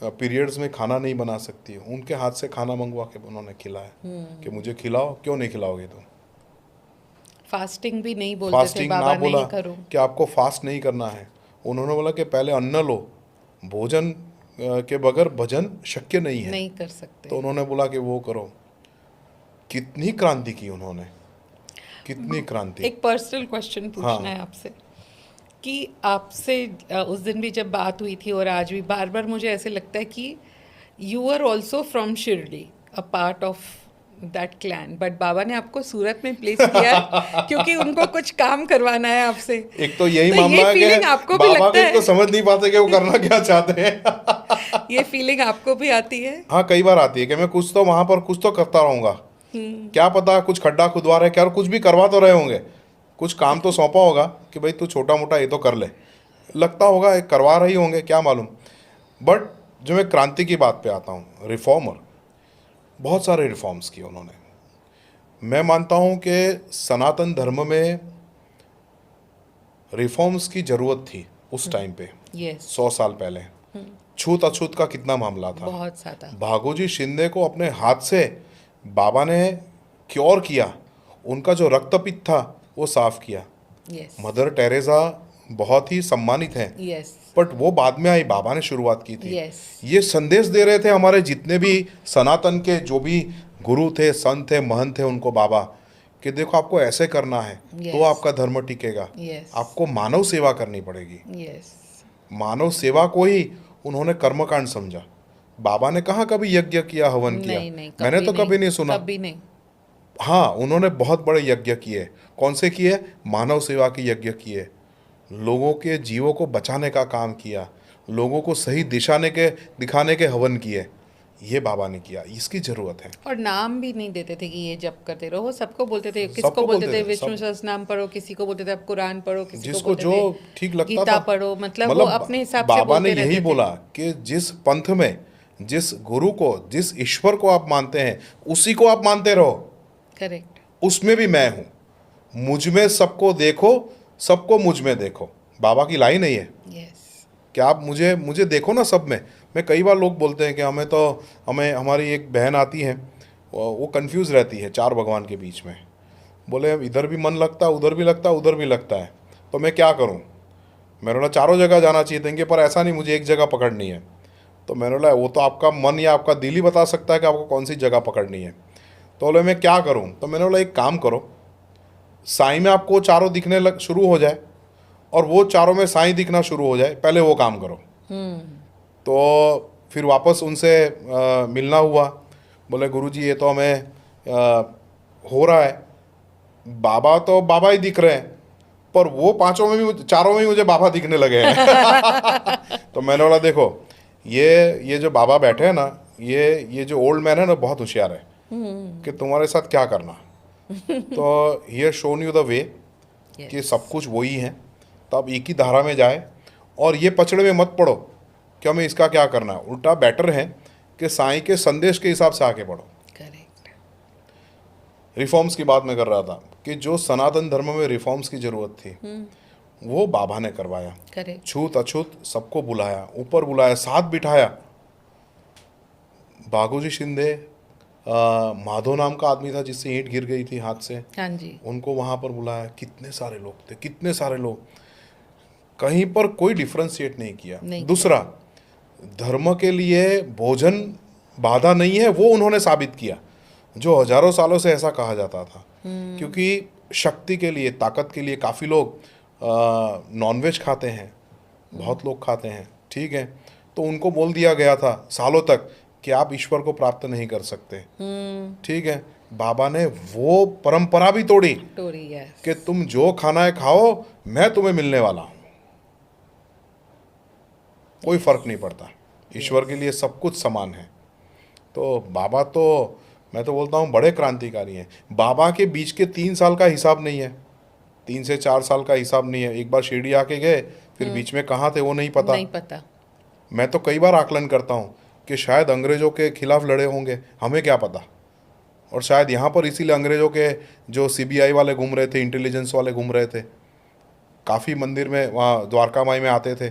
पीरियड्स में खाना नहीं बना सकती है, उनके हाथ से खाना मंगवा के उन्होंने खिलाया कि मुझे खिलाओ, क्यों नहीं खिलाओगे तुम। फास्टिंग भी नहीं बोलते थे फास्टिंग बाबा, ना बोला नहीं करूं। कि आपको फास्ट नहीं करना है, उन्होंने बोला कि पहले अन्न लो, भोजन के बगैर भजन शक्य नहीं है। नहीं कर सकते। तो उन्होंने बोला कि वो करो। कितनी क्रांति की उन्होंने, कितनी क्रांति। एक पर्सनल क्वेश्चन पूछना है आपसे कि आपसे उस दिन भी जब बात हुई थी और आज भी बार बार मुझे ऐसे लगता है कि you are also from Shirdi, a part of that clan, but Baba ने आपको सूरत में प्लेस किया है क्योंकि उनको कुछ काम करवाना है आपसे। एक तो यही तो मामला ये है फीलिंग कि आपको भी बाबा लगता को तो है? समझ नहीं पाते कि वो करना क्या चाहते हैं। ये फीलिंग आपको भी आती है? हाँ, कई बार आती है कि मैं कुछ तो वहां पर कुछ तो करता रहूंगा, क्या पता कुछ खड्डा खुदवा रहे क्या, और कुछ भी करवा तो रहे होंगे, कुछ काम तो सौंपा होगा कि भाई तू छोटा मोटा ये तो कर ले, लगता होगा एक करवा रही होंगे, क्या मालूम। बट जो मैं क्रांति की बात पे आता हूँ, रिफॉर्मर, बहुत सारे रिफॉर्म्स किए उन्होंने। मैं मानता हूँ कि सनातन धर्म में रिफॉर्म्स की ज़रूरत थी उस टाइम पे, यस। 100 साल पहले। छूत अछूत का कितना मामला था। बहुत ज़्यादा। भागोजी शिंदे को अपने हाथ से बाबा ने क्योर किया, उनका जो रक्तपित्त था वो साफ किया। यस। मदर टेरेसा बहुत ही सम्मानित हैं, यस। बट वो बाद में आई, बाबा ने शुरुआत की थी। यस। ये संदेश दे रहे थे हमारे जितने भी सनातन के जो भी गुरु थे, संत थे, महंत थे, उनको बाबा, कि देखो आपको ऐसे करना है तो Yes. आपका धर्म टिकेगा। Yes. आपको मानव सेवा करनी पड़ेगी। यस। मानव सेवा को ही उन्होंने कर्मकांड समझा। बाबा ने कहाँ कभी यज्ञ किया, हवन किया? नहीं, मैंने तो कभी नहीं सुना। कभी नहीं। हाँ, उन्होंने बहुत बड़े यज्ञ किए। कौन से किए? मानव सेवा के यज्ञ किए, लोगों के जीवों को बचाने का काम किया, लोगों को सही दिखाने के हवन किए। ये बाबा ने किया, इसकी ज़रूरत है। और नाम भी नहीं देते थे कि ये जप करते रहो, सबको बोलते थे, सबको किसको बोलते बोलते थे थे, विष्णु सब सहस्त्र नाम पढ़ो, किसी को बोलते थे अब कुरान पढ़ो, किसी को जिसको बोलते जो थे ठीक लगता गीता था। पढ़ो, मतलब वो मतलब अपने हिसाब से बाबा ने बोलते यही रहते थे। बोला कि जिस पंथ में, जिस गुरु को, जिस ईश्वर को आप मानते हैं, उसी को आप मानते रहो, करेक्ट। उसमें भी मैं हूँ। मुझ में सबको देखो, सबको मुझ में देखो, बाबा की लाइन है ये। यस। कि आप मुझे मुझे देखो ना सब में। मैं कई बार लोग बोलते हैं कि हमें हमारी एक बहन आती है, वो कंफ्यूज रहती है चार भगवान के बीच में। बोले इधर भी मन लगता है, उधर भी लगता है, उधर भी लगता है, तो मैं क्या करूं? मैंने बोला चारों जगह जाना चाहिए देंगे, पर ऐसा नहीं, मुझे एक जगह पकड़नी है। तो मैंने बोला वो तो आपका मन या आपका दिल ही बता सकता है कि आपको कौन सी जगह पकड़नी है। तो बोले मैं क्या करूं? तो मैंने बोला एक काम करो, साईं में आपको चारों दिखने लग शुरू हो जाए और वो चारों में साईं दिखना शुरू हो जाए, पहले वो काम करो। तो फिर वापस उनसे मिलना हुआ। बोले गुरुजी ये तो हमें हो रहा है, बाबा तो बाबा ही दिख रहे हैं, पर वो पांचों में भी, चारों में ही मुझे बाबा दिखने लगे हैं। तो मैंने बोला देखो, ये जो बाबा बैठे हैं ना, ये जो ओल्ड मैन है ना, बहुत होशियार है कि तुम्हारे साथ क्या करना। तो ही शोन यू द वे कि सब कुछ वही है, तो आप एक ही धारा में जाए और ये पचड़े में मत पड़ो कि हमें इसका क्या करना है। उल्टा बेटर है कि साईं के संदेश के हिसाब से आगे बढ़ो। करेक्ट। रिफॉर्म्स की बात मैं कर रहा था कि जो सनातन धर्म में रिफॉर्म्स की जरूरत थी, वो बाबा ने करवाया। करेक्ट। छूत अछूत सबको बुलाया, ऊपर बुलाया, साथ बिठाया। बागूजी शिंदे, माधव नाम का आदमी था जिससे ईंट गिर गई थी हाथ से, हाँ जी। उनको वहां पर बुलाया। कितने सारे लोग थे, कितने सारे लोग, कहीं पर कोई डिफ्रेंशिएट नहीं किया। नहीं दूसरा, धर्म के लिए भोजन बाधा नहीं है, वो उन्होंने साबित किया, जो हजारों सालों से ऐसा कहा जाता था। क्योंकि शक्ति के लिए, ताकत के लिए काफ़ी लोग नॉनवेज खाते हैं, बहुत लोग खाते हैं, ठीक है। तो उनको बोल दिया गया था सालों तक कि आप ईश्वर को प्राप्त नहीं कर सकते, ठीक है। बाबा ने वो परंपरा भी तोड़ी टोरी, यस। कि तुम जो खाना है खाओ, मैं तुम्हें मिलने वाला हूँ, कोई फर्क नहीं पड़ता, ईश्वर के लिए सब कुछ समान है। तो बाबा तो, मैं तो बोलता हूँ बड़े क्रांतिकारी हैं। बाबा के बीच के 3 साल का हिसाब नहीं है, 3 से 4 साल का हिसाब नहीं है। एक बार शिरडी आके गए, फिर बीच में कहाँ थे वो नहीं पता। नहीं पता। मैं तो कई बार आकलन करता हूँ कि शायद अंग्रेजों के खिलाफ लड़े होंगे, हमें क्या पता। और शायद यहाँ पर इसीलिए अंग्रेजों के जो CBI वाले घूम रहे थे, इंटेलिजेंस वाले घूम रहे थे, काफ़ी मंदिर में, वहाँ द्वारका माई में आते थे,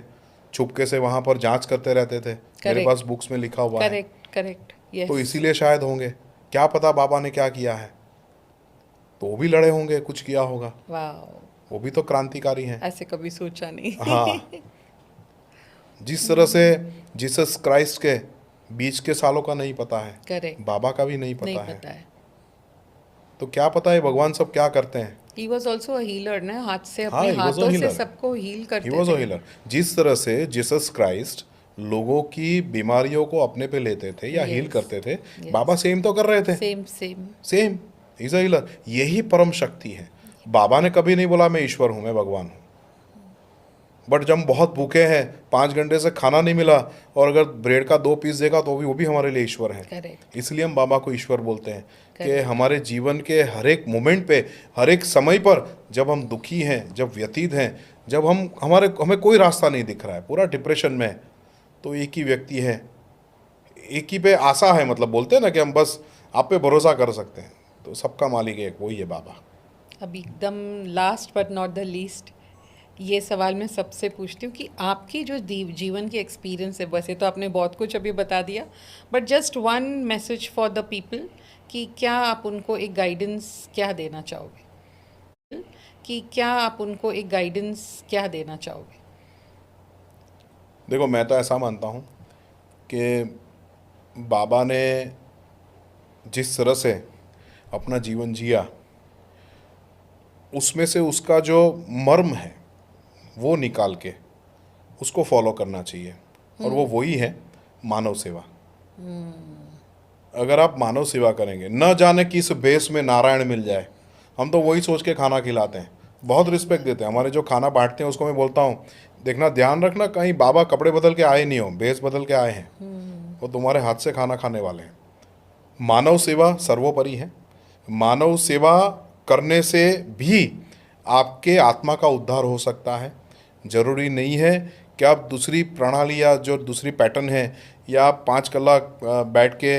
चुपके से वहाँ पर जांच करते रहते थे। मेरे पास बुक्स में लिखा हुआ है। Correct, correct, yes. तो इसीलिए शायद होंगे, क्या पता बाबा ने क्या किया है। तो वो भी लड़े होंगे, कुछ किया होगा, वाओ, वो भी तो क्रांतिकारी हैं। ऐसे कभी सोचा नहीं। हाँ, जिस तरह से जीसस क्राइस्ट के बीच के सालों का नहीं पता है, करेक्ट। बाबा का भी नहीं नहीं पता है। पता है। तो क्या पता है भगवान सब क्या करते हैं। He was also a healer ना, हाथ से, हाँ, अपने he was a हाथों से healer. सबको हील ही करते वॉज अ थे। हीलर। जिस तरह से जीसस क्राइस्ट लोगों की बीमारियों को अपने पे लेते थे या हील Yes. करते थे, बाबा सेम तो कर रहे थे। Same same. Same, is a healer. यही परम शक्ति है। बाबा ने कभी नहीं बोला मैं ईश्वर हूँ, मैं भगवान हूँ। बट जब हम बहुत भूखे हैं, 5 घंटे से खाना नहीं मिला, और अगर ब्रेड का 2 पीस देगा तो वो भी हमारे लिए ईश्वर है। करेक्ट। इसलिए हम बाबा को ईश्वर बोलते हैं कि Correct. हमारे जीवन के हर एक मोमेंट पे, हर एक समय पर, जब हम दुखी हैं, जब व्यतीत हैं, जब हमें कोई रास्ता नहीं दिख रहा है, पूरा डिप्रेशन में है, तो एक ही व्यक्ति है, एक ही पे आशा है, मतलब बोलते हैं ना कि हम बस आप पे भरोसा कर सकते हैं। तो सबका मालिक एक वही है, बाबा। अब एकदम last but not the least, ये सवाल मैं सबसे पूछती हूँ कि आपकी जो जीवन की एक्सपीरियंस है, वैसे तो आपने बहुत कुछ अभी बता दिया, but just one message for the people, कि क्या आप उनको एक गाइडेंस क्या देना चाहोगे, कि क्या आप उनको एक गाइडेंस क्या देना चाहोगे? देखो, मैं तो ऐसा मानता हूँ कि बाबा ने जिस तरह से अपना जीवन जिया, उसमें से उसका जो मर्म है वो निकाल के उसको फॉलो करना चाहिए, और वो वही है मानव सेवा। अगर आप मानव सेवा करेंगे, न जाने किस बेस में नारायण मिल जाए, हम तो वही सोच के खाना खिलाते हैं, बहुत रिस्पेक्ट देते हैं। हमारे जो खाना बांटते हैं उसको मैं बोलता हूँ, देखना ध्यान रखना कहीं बाबा कपड़े बदल के आए नहीं हो, बेस बदल के आए हैं, वो तुम्हारे हाथ से खाना खाने वाले हैं। मानव सेवा सर्वोपरि है। मानव सेवा करने से भी आपके आत्मा का उद्धार हो सकता है। जरूरी नहीं है कि आप दूसरी प्रणाली या जो दूसरी पैटर्न है या आप 5 कलाक बैठ के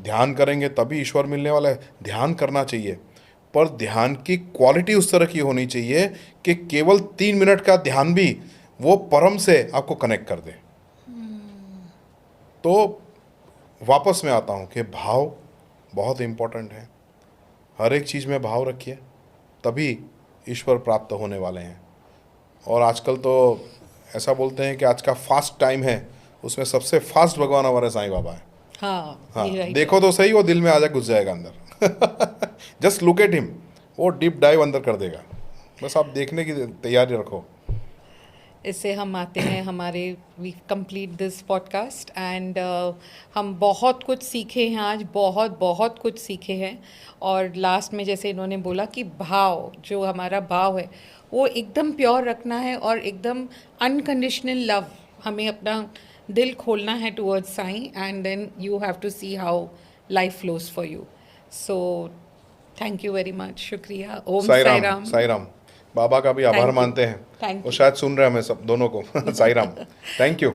ध्यान करेंगे तभी ईश्वर मिलने वाला है। ध्यान करना चाहिए, पर ध्यान की क्वालिटी उस तरह की होनी चाहिए कि केवल 3 मिनट का ध्यान भी वो परम से आपको कनेक्ट कर दे। तो वापस मैं आता हूँ कि भाव बहुत इम्पोर्टेंट है। हर एक चीज़ में भाव रखिए, तभी ईश्वर प्राप्त होने वाले हैं। और आजकल तो ऐसा बोलते हैं कि आज का फास्ट टाइम है, उसमें सबसे फास्ट भगवान हमारे साईं बाबा है। हाँ, हाँ, ये राइट देखो तो सही, वो दिल में आ जाए, घुस जाएगा अंदर। जस्ट लुक एट हिम, वो डीप डाइव अंदर कर देगा। बस आप देखने की तैयारी रखो। इससे हम आते हैं हमारे we complete this podcast and हम बहुत कुछ सीखे हैं आज, बहुत बहुत कुछ सीखे हैं। और लास्ट में जैसे इन्होंने बोला कि भाव, जो हमारा भाव है वो एकदम प्योर रखना है और एकदम अनकंडीशनल लव, हमें अपना दिल खोलना है towards Sai and then you have to see how life flows for you. So thank you very much, शुक्रिया। ओम साई साई राम, राम। साई राम। बाबा का भी आभार Thank you. मानते हैं। Thank वो you. शायद सुन रहे हैं हमें सब दोनों को। Sai Ram, thank you.